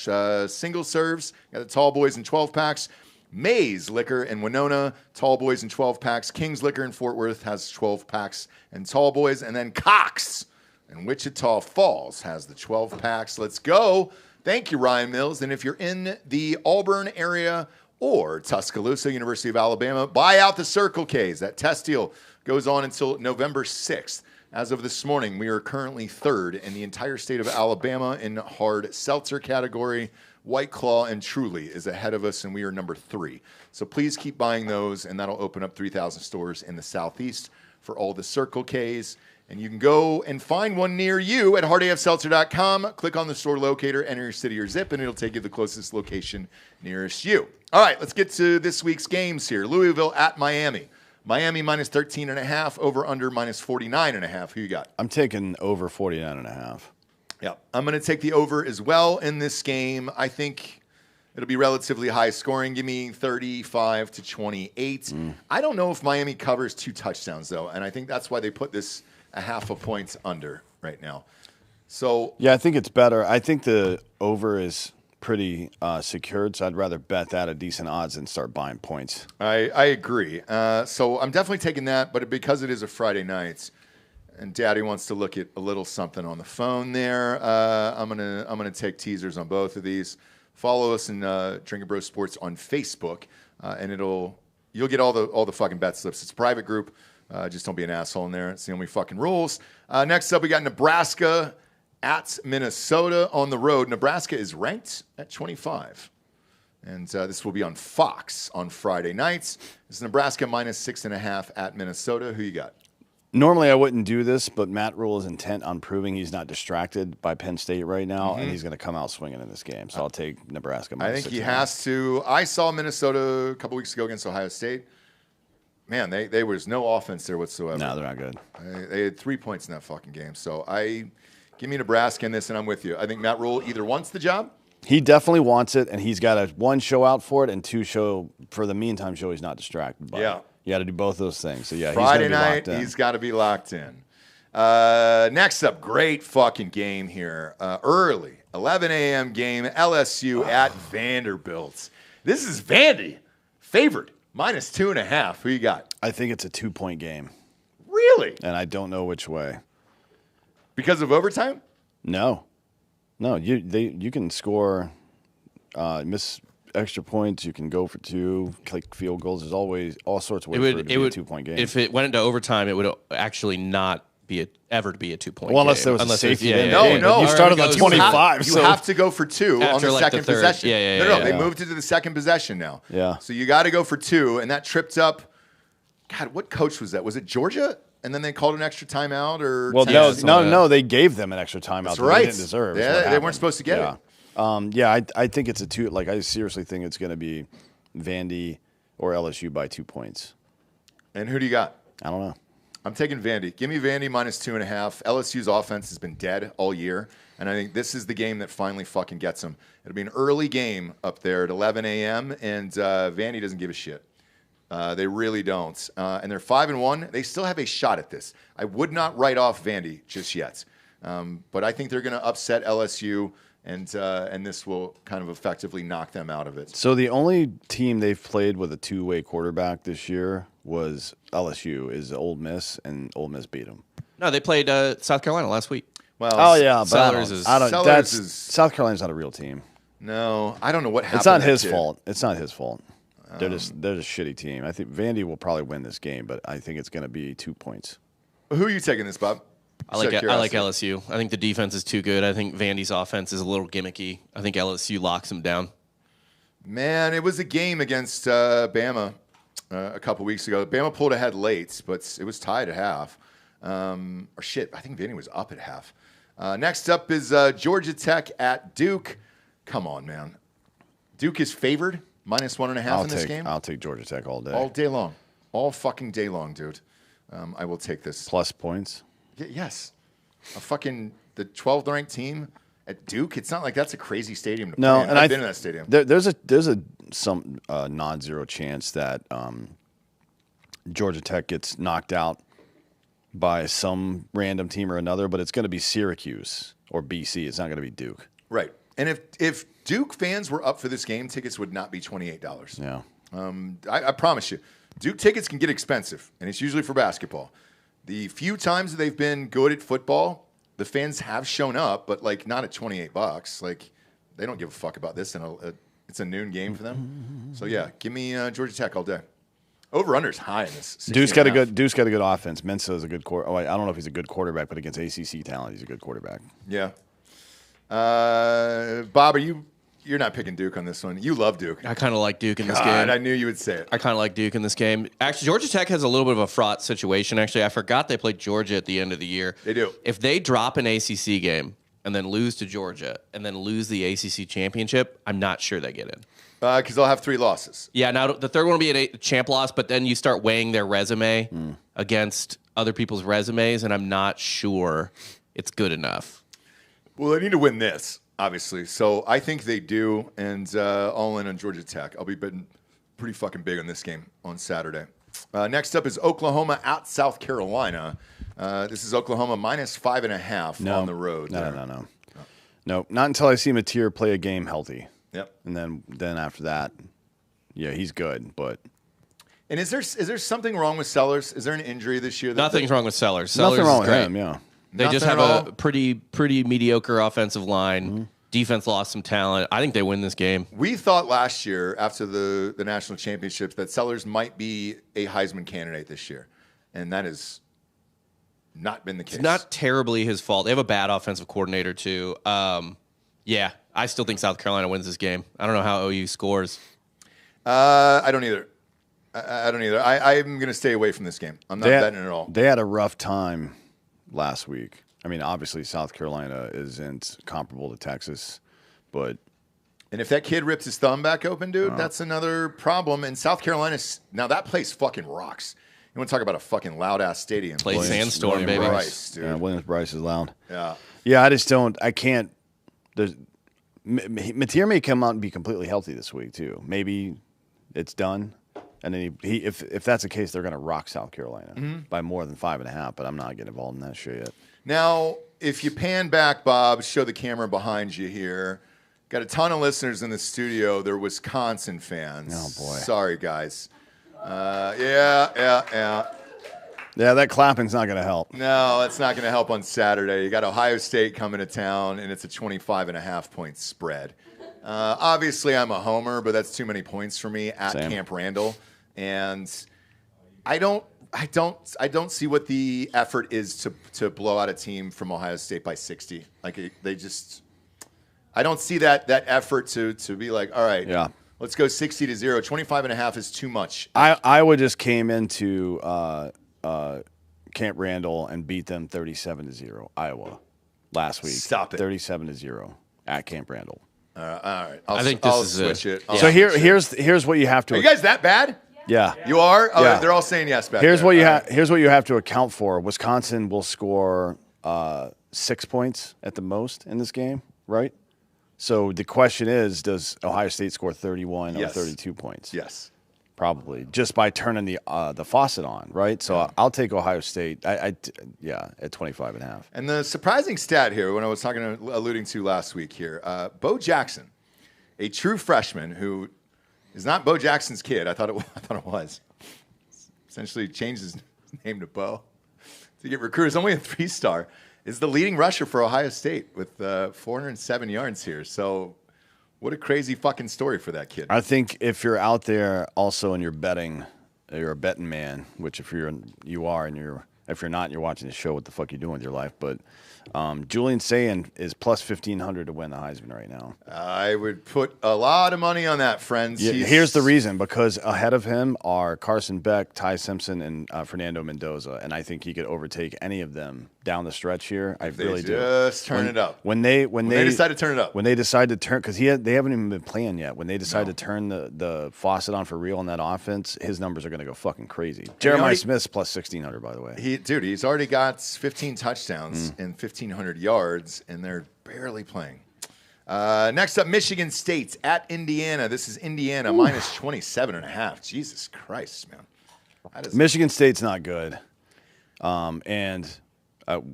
single serves. Got the Tall Boys in 12 packs. Mays Liquor in Winona, Tall Boys in 12 packs. King's Liquor in Fort Worth has 12 packs and Tall Boys. And then Cox in Wichita Falls has the 12 packs. Let's go. Thank you, Ryan Mills. And if you're in the Auburn area or Tuscaloosa, University of Alabama, buy out the Circle Ks. That test deal goes on until November 6th. As of this morning, we are currently third in the entire state of Alabama in hard seltzer category. White Claw and Truly is ahead of us, and we are number 3. So please keep buying those, and that'll open up 3,000 stores in the Southeast for all the Circle Ks. And you can go and find one near you at hardafseltzer.com. Click on the store locator, enter your city or zip, and it'll take you to the closest location nearest you. All right, let's get to this week's games here. Louisville at Miami. Miami minus 13.5, over under minus 49.5. Who you got? I'm taking over 49.5. Yeah, I'm going to take the over as well in this game. I think it'll be relatively high scoring. Give me 35 to 28. I don't know if Miami covers 2 touchdowns, though, and I think that's why they put this a half a point under right now. So Yeah, I think it's better. I think the over is pretty secured, so I'd rather bet that at decent odds than start buying points. I agree. So I'm definitely taking that, but because it is a Friday night, and Daddy wants to look at a little something on the phone there, I'm gonna take teasers on both of these. Follow us in Drinkin' Bros Sports on Facebook, and you'll get all the fucking bet slips. It's a private group. Just don't be an asshole in there. It's the only fucking rules. Next up, we got Nebraska at Minnesota on the road. Nebraska is ranked at 25. And this will be on Fox on Friday nights. This is Nebraska minus 6.5 at Minnesota. Who you got? Normally, I wouldn't do this, but Matt Rule is intent on proving he's not distracted by Penn State right now, and he's going to come out swinging in this game. So I'll take Nebraska. I think he has to. I saw Minnesota a couple weeks ago against Ohio State. Man, there was no offense there whatsoever. No, they're not good. They had 3 points in that fucking game. So give me Nebraska in this, and I'm with you. I think Matt Rule either wants the job. He definitely wants it, and he's got to, 1, show out for it, and 2, show for the meantime show he's not distracted by it. You got to do both those things. So, yeah, Friday he's gonna be night, locked in. he's got to be locked in. Next up, great fucking game here. Early, 11 a.m. game, LSU at Vanderbilt. This is Vandy, favored, minus 2.5. Who you got? I think it's a 2-point game, Really? and I don't know which way. Because of overtime? No, you can score, miss extra points. You can go for 2, kick field goals. There's always all sorts of ways for it to be a 2-point game. If it went into overtime, it would actually not be ever be a 2-point Well, game. unless there was a safety in No, game, but no. you started on You 25. You have to go for 2 on After, the like, second the third. possession. Yeah, No, yeah. they moved it to the second possession now. Yeah. So you got to go for 2, and that tripped up. God, what coach was that? Was it Georgia? And then they called an extra timeout, or Well, Tennessee? no, they gave them an extra timeout That's that right. they didn't deserve. is Yeah, what they happened. weren't supposed to get it. I think it's a 2. Like, I seriously think it's going to be Vandy or LSU by 2 points. And who do you got? I don't know. I'm taking Vandy. Give me Vandy minus 2.5. LSU's offense has been dead all year, and I think this is the game that finally fucking gets them. It'll be an early game up there at 11 a.m., and Vandy doesn't give a shit. They really don't. And they're 5-1. They still have a shot at this. I would not write off Vandy just yet. But I think they're going to upset LSU, and this will kind of effectively knock them out of it. So the only team they've played with a two-way quarterback this year was LSU, is Ole Miss, and Ole Miss beat them. No, they played South Carolina last week. Well, Oh yeah, but Sellers is- South Carolina's not a real team. No, I don't know what happened. It's not to that his kid. fault. It's not his fault. They're just a shitty team. I think Vandy will probably win this game, but I think it's going to be 2 points. Who are you taking this, Bob? I like Just out of curiosity. LSU. I think the defense is too good. I think Vandy's offense is a little gimmicky. I think LSU locks them down. Man, it was a game against Bama a couple weeks ago. Bama pulled ahead late, but it was tied at half. I think Vandy was up at half. Next up is Georgia Tech at Duke. Come on, man. Duke is favored, -1.5 in this game. I'll take Georgia Tech all day. All day long. All fucking day long, dude. I will take this. Plus points. Yes. The 12th ranked team at Duke. It's not like that's a crazy stadium to No, play in. and I've been in that stadium. There's some non-zero chance that Georgia Tech gets knocked out by some random team or another, but it's going to be Syracuse or BC. It's not going to be Duke. Right. And if Duke fans were up for this game, tickets would not be $28. Yeah. I promise you, Duke tickets can get expensive, and it's usually for basketball. The few times that they've been good at football, the fans have shown up, but like not at $28. Like they don't give a fuck about this, and it's a noon game for them. So yeah, give me Georgia Tech all day. Over/under's high in this. Duke's got a good offense. Mensa is a good I don't know if he's a good quarterback, but against ACC talent, he's a good quarterback. Yeah. Bob, you're not picking Duke on this one. You love Duke. I kind of like Duke in this game. God, I knew you would say it. I kind of like Duke in this game. Actually, Georgia Tech has a little bit of a fraught situation. Actually, I forgot they played Georgia at the end of the year. They do. If they drop an ACC game and then lose to Georgia and then lose the ACC championship, I'm not sure they get in. Because they'll have 3 losses. Yeah, now the third one will be a champ loss, but then you start weighing their resume against other people's resumes, and I'm not sure it's good enough. Well, they need to win this, obviously. So I think they do, and all in on Georgia Tech. I'll be betting pretty fucking big on this game on Saturday. Next up is Oklahoma at South Carolina. This is Oklahoma -5.5 on the road. No, not until I see Mateer play a game healthy. Yep. And then after that, yeah, he's good, but And is there something wrong with Sellers? Is there an injury this year? Nothing's wrong with Sellers. nothing Sellers wrong is with great. him. Yeah. They Nothing just have at all? a pretty mediocre offensive line. Defense lost some talent. I think they win this game. We thought last year, after the national championships, that Sellers might be a Heisman candidate this year, and that has not been the case. It's not terribly his fault. They have a bad offensive coordinator too. Yeah, I still think South Carolina wins this game. I don't know how OU scores. I don't either. I don't either. I'm going to stay away from this game. I'm not betting at all. They had a rough time last week. I mean, obviously South Carolina isn't comparable to Texas, but And if that kid rips his thumb back open, dude, that's another problem. And South Carolina, now that place fucking rocks. You want to talk about a fucking loud-ass stadium. Play Sandstorm, William baby. Bryce, dude. yeah, Williams Bryce is loud. Yeah. Yeah, I can't. Mateer may come out and be completely healthy this week too. Maybe it's done, and then if that's the case, they're going to rock South Carolina by more than 5.5. But I'm not getting involved in that shit yet. Now, if you pan back, Bob, show the camera behind you here. Got a ton of listeners in the studio. They're Wisconsin fans. Oh, boy. Sorry, guys. Yeah. Yeah, that clapping's not going to help. No, that's not going to help on Saturday. You got Ohio State coming to town, and it's a 25.5 point spread. Obviously, I'm a homer, but that's too many points for me at Same. Camp Randall, and I don't see what the effort is to blow out a team from Ohio State by 60. Like I don't see that effort to be like, all right, Yeah. let's go 60-0. 25.5 is too much. Iowa just came into Camp Randall and beat them 37-0. Iowa last week. Stop it. 37-0 at Camp Randall. All right, I think this I'll is switch it. I'll So switch it. here's what you have to. Are you guys that bad? Yeah. You are? Oh, Yeah. they're all saying yes back Here's there. what you All have. right. Here's what you have to account for. Wisconsin will score 6 points at the most in this game, right? So the question is, does Ohio State score 31 Yes. or 32 points? Yes. probably, just by turning the faucet on, right? So I'll take Ohio State. At 25.5. And the surprising stat here, when I was alluding to last week here, Bo Jackson, a true freshman who is not Bo Jackson's kid. I thought it was. Essentially changed his name to Bo to get recruiters. Only a 3-star. Is the leading rusher for Ohio State with 407 yards here. So what a crazy fucking story for that kid. I think if you're out there also and you're betting, you're a betting man, which if you are, and if you're not, and you're watching the show, what the fuck you doing with your life? But Julian Sayin is plus 1,500 to win the Heisman right now. I would put a lot of money on that, friends. Yeah, here's the reason, because ahead of him are Carson Beck, Ty Simpson, and Fernando Mendoza, and I think he could overtake any of them down the stretch here. I really do. Just turn it up. When they decide to turn it up. When they decide to turn, because they haven't even been playing yet. When they decide to turn the faucet on for real on that offense, his numbers are going to go fucking crazy. Jeremiah Smith's plus 1,600, by the way. He's already got 15 touchdowns and 1,500 yards, and they're barely playing. Next up, Michigan State at Indiana. This is Indiana minus 27.5. Jesus Christ, man. Michigan State's not good. And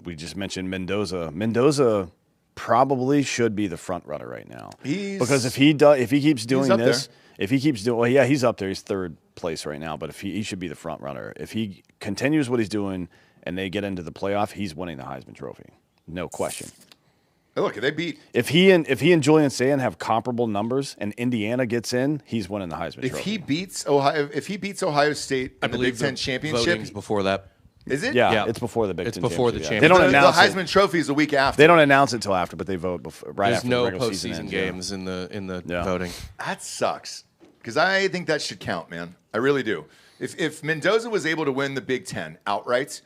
we just mentioned Mendoza. Mendoza probably should be the front runner right now. Because if he keeps doing this, he's up there. He's third place right now. But if he should be the front runner. If he continues what he's doing and they get into the playoff, he's winning the Heisman Trophy, no question. Look, they beat. If he and Julian Sayin have comparable numbers and Indiana gets in, he's winning the Heisman Trophy. If he beats Ohio State in the Big Ten championship, voting's before that. Is it? Yeah, it's before the Big Ten. It's before the championship. They don't announce the Heisman Trophy is a week after. They don't announce it till after, but they vote right There's after no the regular season postseason ends, games in the voting. That sucks, because I think that should count, man. I really do. If Mendoza was able to win the Big Ten outright,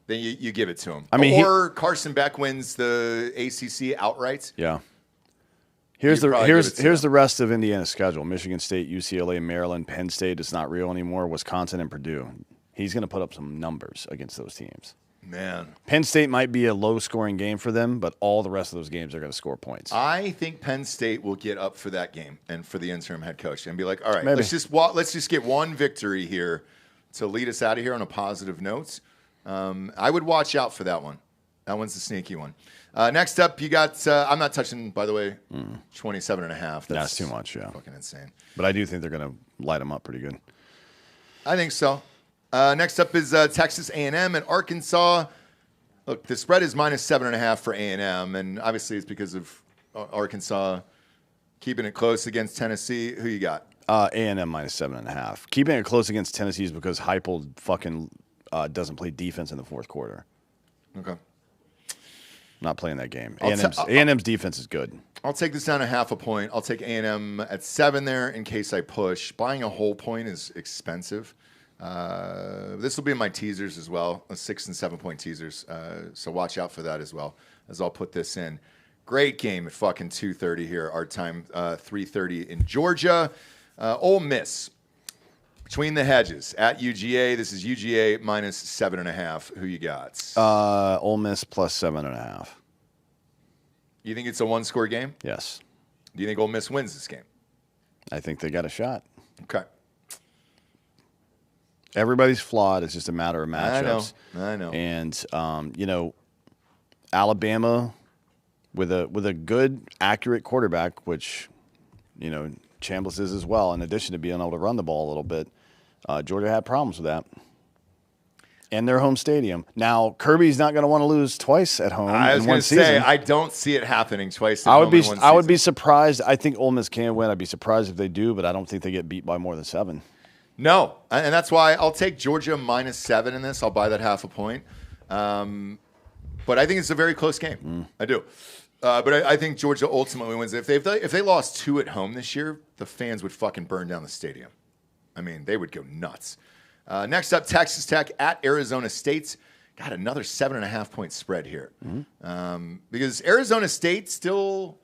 then you give it to him. Or Carson Beck wins the ACC outright. Yeah. Here's the rest of Indiana's schedule: Michigan State, UCLA, Maryland, Penn State. It's not real anymore. Wisconsin and Purdue. He's going to put up some numbers against those teams. Man. Penn State might be a low-scoring game for them, but all the rest of those games are going to score points. I think Penn State will get up for that game and for the interim head coach and be like, all right, Maybe. let's just get one victory here to lead us out of here on a positive note. I would watch out for that one. That one's the sneaky one. Next up, you got, I'm not touching, by the way, 27.5. That's too much, yeah. Fucking insane. But I do think they're going to light them up pretty good. I think so. Next up is Texas A&M and Arkansas. Look, the spread is minus 7.5 for A&M, and obviously it's because of Arkansas keeping it close against Tennessee. Who you got? A&M minus 7.5. Keeping it close against Tennessee is because Heupel fucking doesn't play defense in the fourth quarter. Okay. Not playing that game. A&M's defense is good. I'll take this down a half a point. I'll take A&M at 7 there in case I push. Buying a whole point is expensive. This will be in my teasers as well, 6 and 7 point teasers. So watch out for that as well, as I'll put this in. Great game at fucking 2:30 here, our time, 3:30 in Georgia. Ole Miss, between the hedges at UGA. This is UGA minus 7.5. Who you got? Ole Miss plus 7.5. You think it's a one-score game? Yes. Do you think Ole Miss wins this game? I think they got a shot. Okay. Everybody's flawed. It's just a matter of matchups. I know. And Alabama with a good, accurate quarterback, which Chambliss is as well. In addition to being able to run the ball a little bit, Georgia had problems with that. And their home stadium. Now Kirby's not going to want to lose twice at home. I was going to say I don't see it happening twice. I would be surprised. I think Ole Miss can win. I'd be surprised if they do, but I don't think they get beat by more than 7. No, and that's why I'll take Georgia minus 7 in this. I'll buy that half a point. But I think it's a very close game. I do. But I think Georgia ultimately wins. If they lost 2 at home this year, the fans would fucking burn down the stadium. I mean, they would go nuts. Next up, Texas Tech at Arizona State. Got another 7.5 point spread here. Because Arizona State still,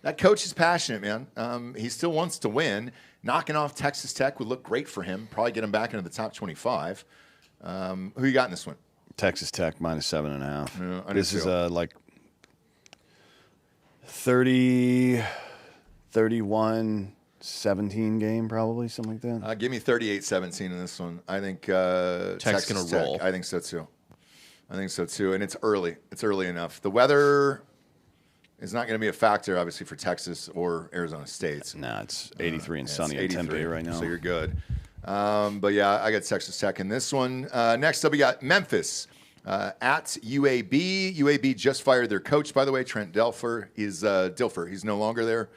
that coach is passionate, man. He still wants to win. Knocking off Texas Tech would look great for him. Probably get him back into the top 25. Who you got in this one? Texas Tech minus 7.5. Yeah, this is like 30, 31, 17 game, probably something like that. Give me 38-17 in this one. I think Tech's gonna Tech. roll. I think so too. And it's early. It's early enough. The weather is not going to be a factor, obviously, for Texas or Arizona State. Nah, it's 83 and Yeah, sunny it's at Tempe right now. So you're good. But yeah, I got Texas Tech in this one. Next up, we got Memphis at UAB. UAB just fired their coach, by the way, Trent Dilfer. He's no longer there.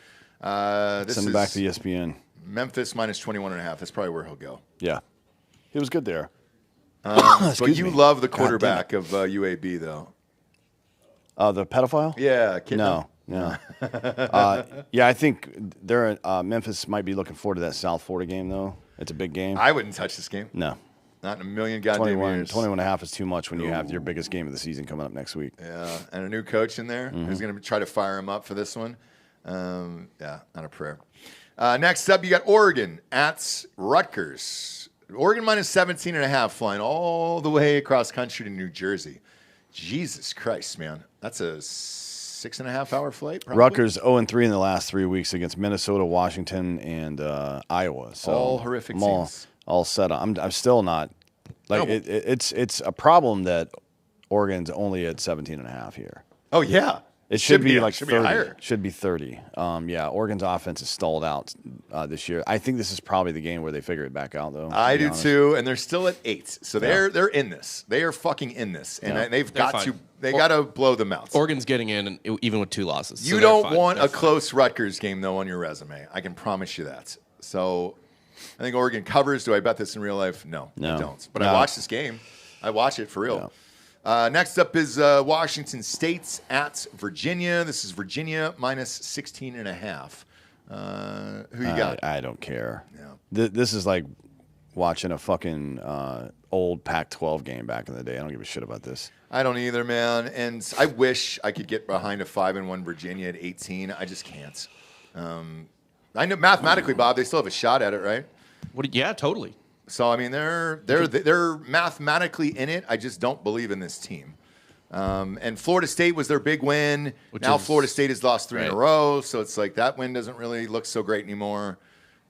Send him back to ESPN. Memphis minus 21.5. That's probably where he'll go. Yeah. He was good there. But you me. love the God quarterback of UAB, though. The pedophile? Yeah. No. Yeah, I think they're Memphis might be looking forward to that South Florida game, though. It's a big game. I wouldn't touch this game. No. Not in a million goddamn years. 21 and a half is too much when you have your biggest game of the season coming up next week. Yeah, and a new coach in there who's going to try to fire him up for this one. Yeah, not a prayer. Next up, you got Oregon at Rutgers. Oregon minus 17.5, flying all the way across country to New Jersey. Jesus Christ, man. That's a 6.5-hour flight, probably? Rutgers 0-3 in the last 3 weeks against Minnesota, Washington, and Iowa. So all horrific teams. All set up. I'm still not like it's a problem that Oregon's only at 17.5 here. Oh yeah, it should be like should 30. be higher. Should be 30. Yeah, Oregon's offense is stalled out this year. I think this is probably the game where they figure it back out, though. I do too, and they're still at 8, so they're in this. They are fucking in this, and they've got fine. to. They got to blow them out. Oregon's getting in, and even with 2 losses. You so don't they're fine. want They're a fine. close Rutgers game, though, on your resume. I can promise you that. So I think Oregon covers. Do I bet this in real life? No, I don't. But I watch this game. I watch it for real. Next up is Washington State at Virginia. This is Virginia minus 16.5. Who you got? I don't care. Yeah. This is like watching a fucking old Pac-12 game back in the day. I don't give a shit about this. I don't either, man. And I wish I could get behind a 5-1 Virginia at 18. I just can't. I know mathematically, Bob, they still have a shot at it, right? Yeah, totally. So I mean, they're mathematically in it. I just don't believe in this team. And Florida State was their big win. Florida State has lost 3 in a row, so it's like that win doesn't really look so great anymore.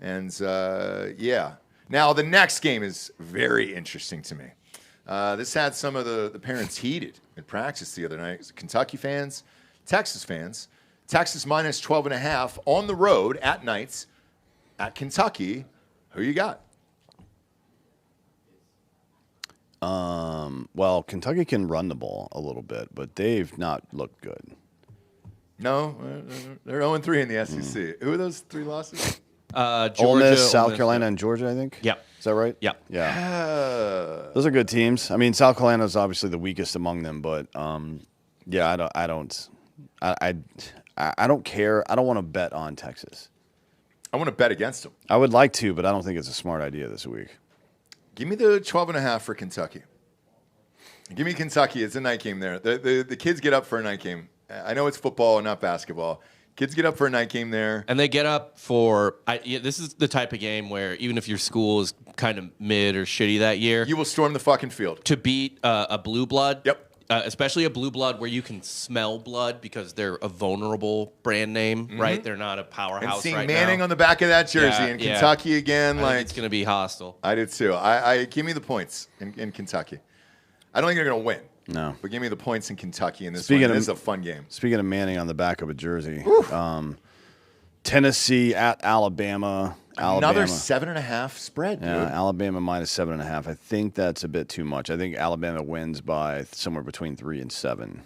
And yeah, now the next game is very interesting to me. This had some of the parents heated at practice the other night. Kentucky fans, Texas fans. Texas minus 12.5 on the road at nights at Kentucky. Who you got? Well, Kentucky can run the ball a little bit, but they've not looked good. No, they're 0-3 in the SEC. Who are those 3 losses? Georgia, Ole Miss, South Miss, Carolina, and Georgia, I think. Yep. Is that right? Yep. Yeah. Those are good teams. I mean, South Carolina is obviously the weakest among them, but yeah, I don't care. I don't want to bet on Texas. I want to bet against them. I would like to, but I don't think it's a smart idea this week. Give me the 12.5 for Kentucky. Give me Kentucky. It's a night game there. The kids get up for a night game. I know it's football and not basketball. Kids get up for a night game there. And they get up for this is the type of game where even if your school is kind of mid or shitty that year, You will storm the fucking field. to beat a blue blood. Yep. Especially a blue blood where you can smell blood because they're a vulnerable brand name, right? They're not a powerhouse And seeing right Manning now. on the back of that jersey Yeah, in yeah. Kentucky again, I like think it's going to be hostile. I did too. I give me the points in Kentucky. I don't think they're going to win. No. But give me the points in Kentucky in this Speaking one. of- This is a fun game. Speaking of Manning on the back of a jersey, Tennessee at Alabama. Another 7.5 spread, dude. Yeah, Alabama minus 7.5. I think that's a bit too much. I think Alabama wins by somewhere between 3 and 7.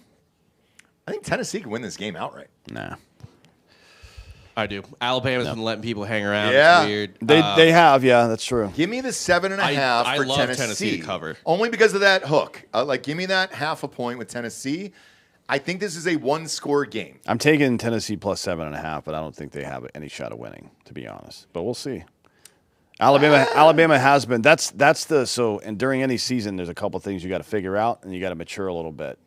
I think Tennessee can win this game outright. Nah, I do. Alabama's been letting people hang around. Yeah. It's weird. they have. Yeah, that's true. Give me the 7.5 I for love Tennessee. Tennessee to cover. Only because of that hook. Give me that half a point with Tennessee. I think this is a one-score game. I'm taking Tennessee plus 7.5, but I don't think they have any shot of winning, to be honest. But we'll see. Alabama has been. And during any season, there's a couple things you got to figure out, and you got to mature a little bit.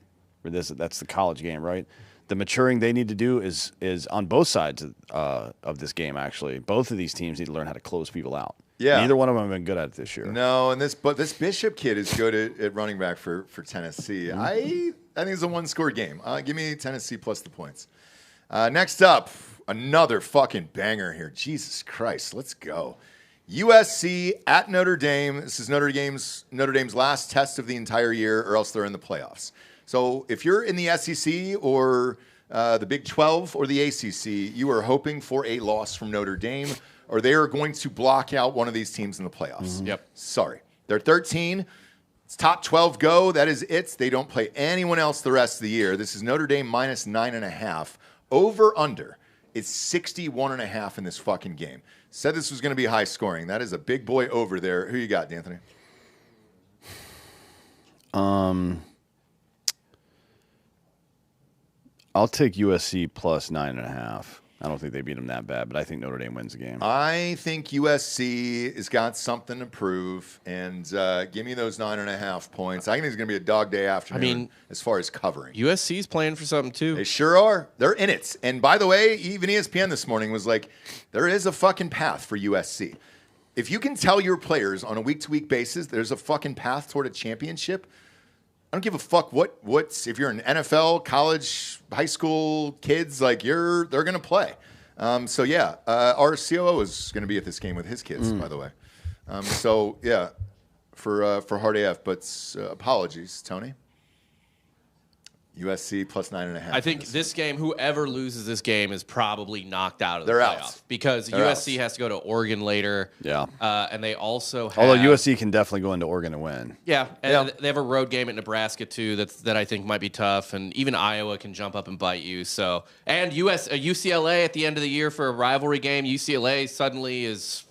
That's the college game, right? The maturing they need to do is on both sides of this game. Actually, both of these teams need to learn how to close people out. Yeah. Neither one of them have been good at it this year. No, and this Bishop kid is good at running back for Tennessee. I think it's a one-score game. Give me Tennessee plus the points. Next up, Another fucking banger here. Jesus Christ. Let's go. USC at Notre Dame. This is Notre Dame's last test of the entire year, or else they're in the playoffs. So if you're in the SEC or the Big 12 or the ACC, you are hoping for a loss from Notre Dame, or they are going to block out one of these teams in the playoffs. Yep. Sorry. They're 13. It's top 12 go. That is it. They don't play anyone else the rest of the year. This is Notre Dame minus 9.5. Over under. It's 61.5 in this fucking game. Said this was going to be high scoring. That is a big boy over there. Who you got, D'Anthony? I'll take USC plus 9.5. I don't think they beat them that bad, but I think Notre Dame wins the game. I think USC has got something to prove, and give me those 9.5 points. I think it's going to be a dog day afternoon as far as covering. USC's playing for something, too. They sure are. They're in it. And by the way, even ESPN this morning was like, there is a fucking path for USC. If you can tell your players on a week-to-week basis there's a fucking path toward a championship, I don't give a fuck what's if you're an NFL, college, high school kids, like they're gonna play. Our COO is gonna be at this game with his kids, by the way. For Hard AF, but apologies, Tony. USC plus 9.5. I think this game, whoever loses this game is probably knocked out of the They're playoff out. because They're USC has to go to Oregon later. Yeah. And they also have... Although USC can definitely go into Oregon and win. Yeah, and they have a road game at Nebraska, too, that I think might be tough. And even Iowa can jump up and bite you. So, and UCLA at the end of the year for a rivalry game. UCLA suddenly is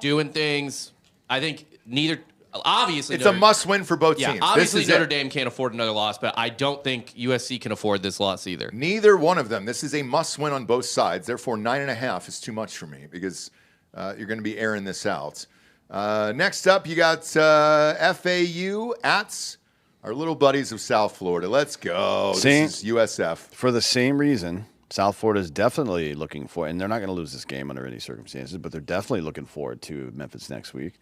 doing things. I think neither... Obviously, it's a must-win for both teams. Obviously, Notre Dame can't afford another loss, but I don't think USC can afford this loss either. Neither one of them. This is a must-win on both sides. Therefore, 9.5 is too much for me because you're going to be airing this out. Next up, you got FAU at our little buddies of South Florida. Let's go. This is USF. For the same reason, South Florida is definitely looking for, and they're not going to lose this game under any circumstances, but they're definitely looking forward to Memphis next week.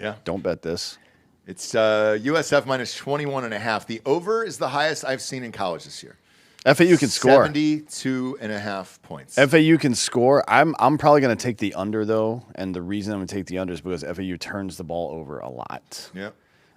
Yeah. Don't bet this. It's USF minus 21.5. The over is the highest I've seen in college this year. FAU can score. 72.5 points. FAU can score. I'm probably going to take the under, though, and the reason I'm going to take the under is because FAU turns the ball over a lot. Yep.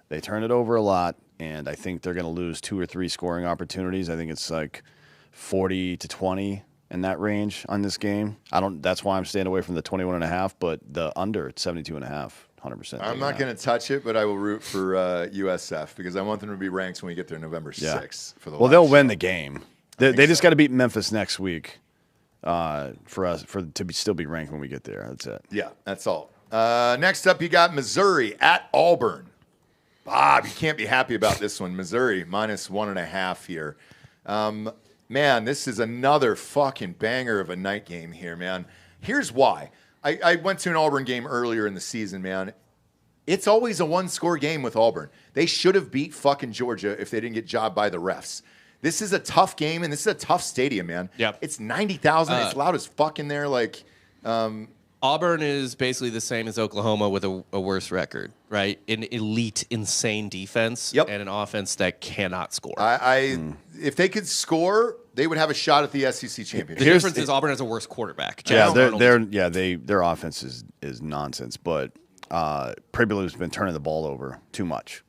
They turn it over a lot, and I think they're going to lose 2 or 3 scoring opportunities. I think it's like 40 to 20 in that range on this game. That's why I'm staying away from the 21.5, but the under at 72.5. 100%. I'm not going to touch it, but I will root for USF because I want them to be ranked when we get there November 6th. For the they'll win the game. They just got to beat Memphis next week for us to still be ranked when we get there. That's it. Yeah, that's all. Next up, you got Missouri at Auburn. Bob, you can't be happy about this one. Missouri minus 1.5 here. Man, this is another fucking banger of a night game here, man. Here's why. I went to an Auburn game earlier in the season, man. It's always a one-score game with Auburn. They should have beat fucking Georgia if they didn't get jobbed by the refs. This is a tough game, and this is a tough stadium, man. Yep. It's 90,000. It's loud as fuck in there. Auburn is basically the same as Oklahoma with a worse record, right? An elite, insane defense and an offense that cannot score. If they could score, they would have a shot at the SEC championship. The difference is Auburn has a worse quarterback. Their offense is nonsense, but Purdue's been turning the ball over too much,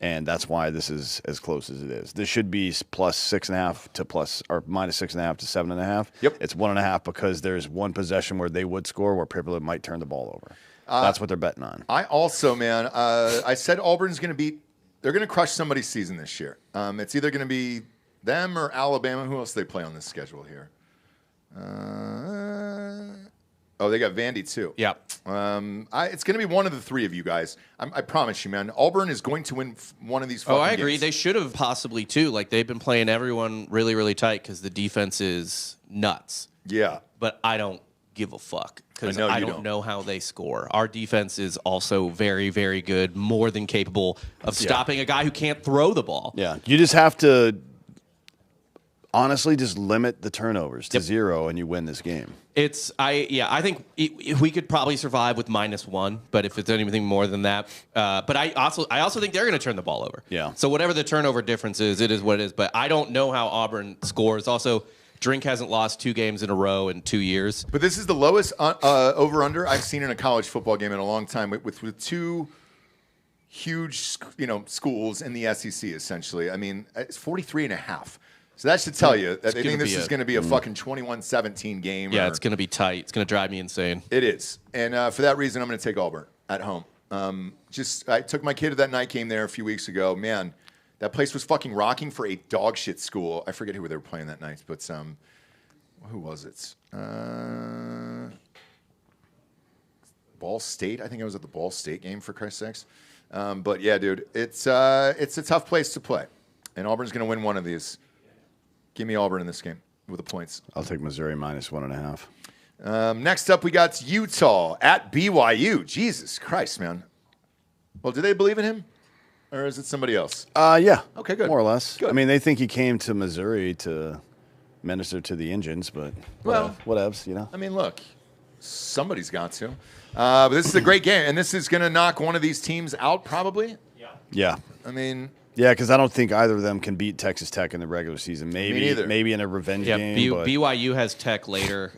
and that's why this is as close as it is. This should be plus 6.5 to minus 6.5 to 7.5. Yep, it's 1.5 because there's one possession where they would score where Purdue might turn the ball over. That's what they're betting on. I also, man, I said Auburn's going to beat. They're going to crush somebody's season this year. It's either going to be them or Alabama. Who else do they play on this schedule here? They got Vandy too. Yeah. It's going to be one of the three of you guys. I promise you, man. Auburn is going to win one of these. I agree. Games. They should have possibly too. Like they've been playing everyone really, really tight because the defense is nuts. Yeah. But I don't give a fuck because I don't know how they score. Our defense is also very, very good, more than capable of stopping a guy who can't throw the ball. Yeah. You just have to honestly just limit the turnovers to 0 and you win this game. I think we could probably survive with -1, but if it's anything more than that, but I also think they're going to turn the ball over. Yeah. So whatever the turnover difference is, it is what it is. But I don't know how Auburn scores. Also, Drink hasn't lost 2 games in a row in 2 years. But this is the lowest over-under I've seen in a college football game in a long time with 2 huge, schools in the SEC, essentially. I mean, it's 43.5. So that should tell you that they think this is going to be a fucking 21-17 game. Yeah, it's going to be tight. It's going to drive me insane. It is. And for that reason, I'm going to take Auburn at home. I took my kid to that night game there a few weeks ago. Man, that place was fucking rocking for a dog shit school. I forget who they were playing that night, but who was it? Ball State. I think I was at the Ball State game, for Christ's sakes. But yeah, dude, it's a tough place to play, and Auburn's going to win one of these. Give me Auburn in this game with the points. I'll take Missouri -1.5. Next up, we got Utah at BYU. Jesus Christ, man. Well, do they believe in him, or is it somebody else? Yeah. Okay, good. More or less. Good. I mean, they think he came to Missouri to minister to the Indians, but whatevs. I mean, look, somebody's got to. But this is a great game, and this is going to knock one of these teams out, probably. Yeah. I mean, yeah, because I don't think either of them can beat Texas Tech in the regular season. Maybe in a revenge game. But BYU has Tech later.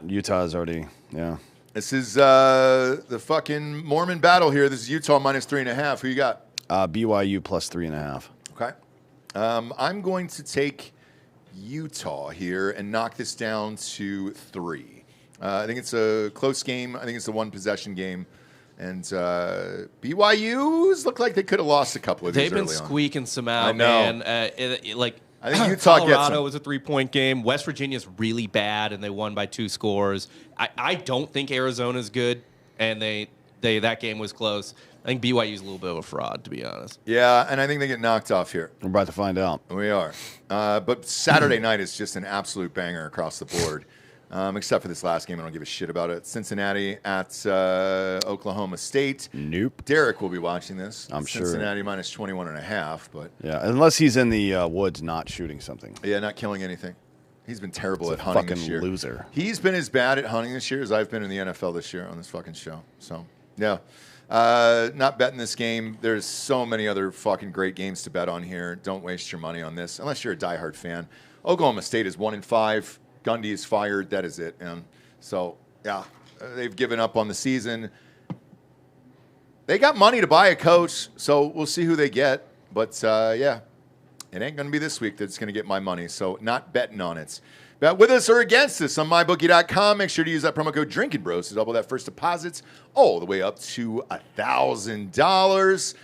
Utah is already, This is the fucking Mormon battle here. This is Utah -3.5. Who you got? BYU +3.5. Okay. I'm going to take Utah here and knock this down to 3. I think it's a close game. I think it's a 1-possession game. And BYU's look like they could have lost a couple of these. They've been squeaking some out, I know. man. I think Utah Colorado was a 3-point game. West Virginia's really bad, and they won by 2 scores. I don't think Arizona's good, and that game was close. I think BYU's a little bit of a fraud, to be honest. Yeah, and I think they get knocked off here. We're about to find out. We are. But Saturday night is just an absolute banger across the board. Except for this last game, I don't give a shit about it. Cincinnati at Oklahoma State. Nope. Derek will be watching this. I'm sure. Cincinnati -21.5, but yeah, unless he's in the woods not shooting something. Yeah, not killing anything. He's been terrible He's at a hunting fucking this year. loser. He's been as bad at hunting this year as I've been in the NFL this year on this fucking show. So yeah, not betting this game. There's so many other fucking great games to bet on here. Don't waste your money on this unless you're a diehard fan. Oklahoma State is 1-5. Gundy is fired. That is it. And so, yeah, they've given up on the season. They got money to buy a coach, so we'll see who they get. But, yeah, it ain't going to be this week that's going to get my money, so not betting on it. Bet with us or against us on MyBookie.com. Make sure to use that promo code Drinkin' Bros to double that first deposits all the way up to $1,000.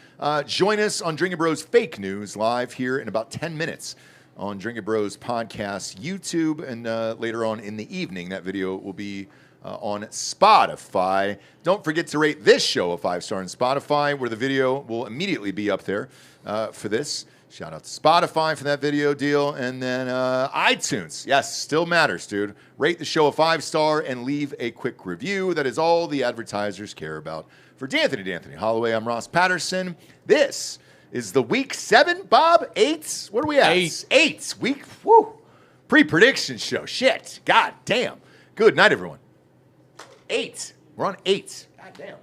Join us on Drinkin' Bros Fake News live here in about 10 minutes. On Drinkin' Bros Podcast YouTube, and later on in the evening, that video will be on Spotify. Don't forget to rate this show a 5-star on Spotify, where the video will immediately be up there for this. Shout out to Spotify for that video deal. And then iTunes. Yes, still matters, dude. Rate the show a 5-star and leave a quick review. That is all the advertisers care about. For D'Anthony Hollaway, I'm Ross Patterson. This is the week 7, Bob? 8? What are we at? 8. Week, woo. Pre-prediction show. Shit. God damn. Good night, everyone. 8. We're on 8. God damn.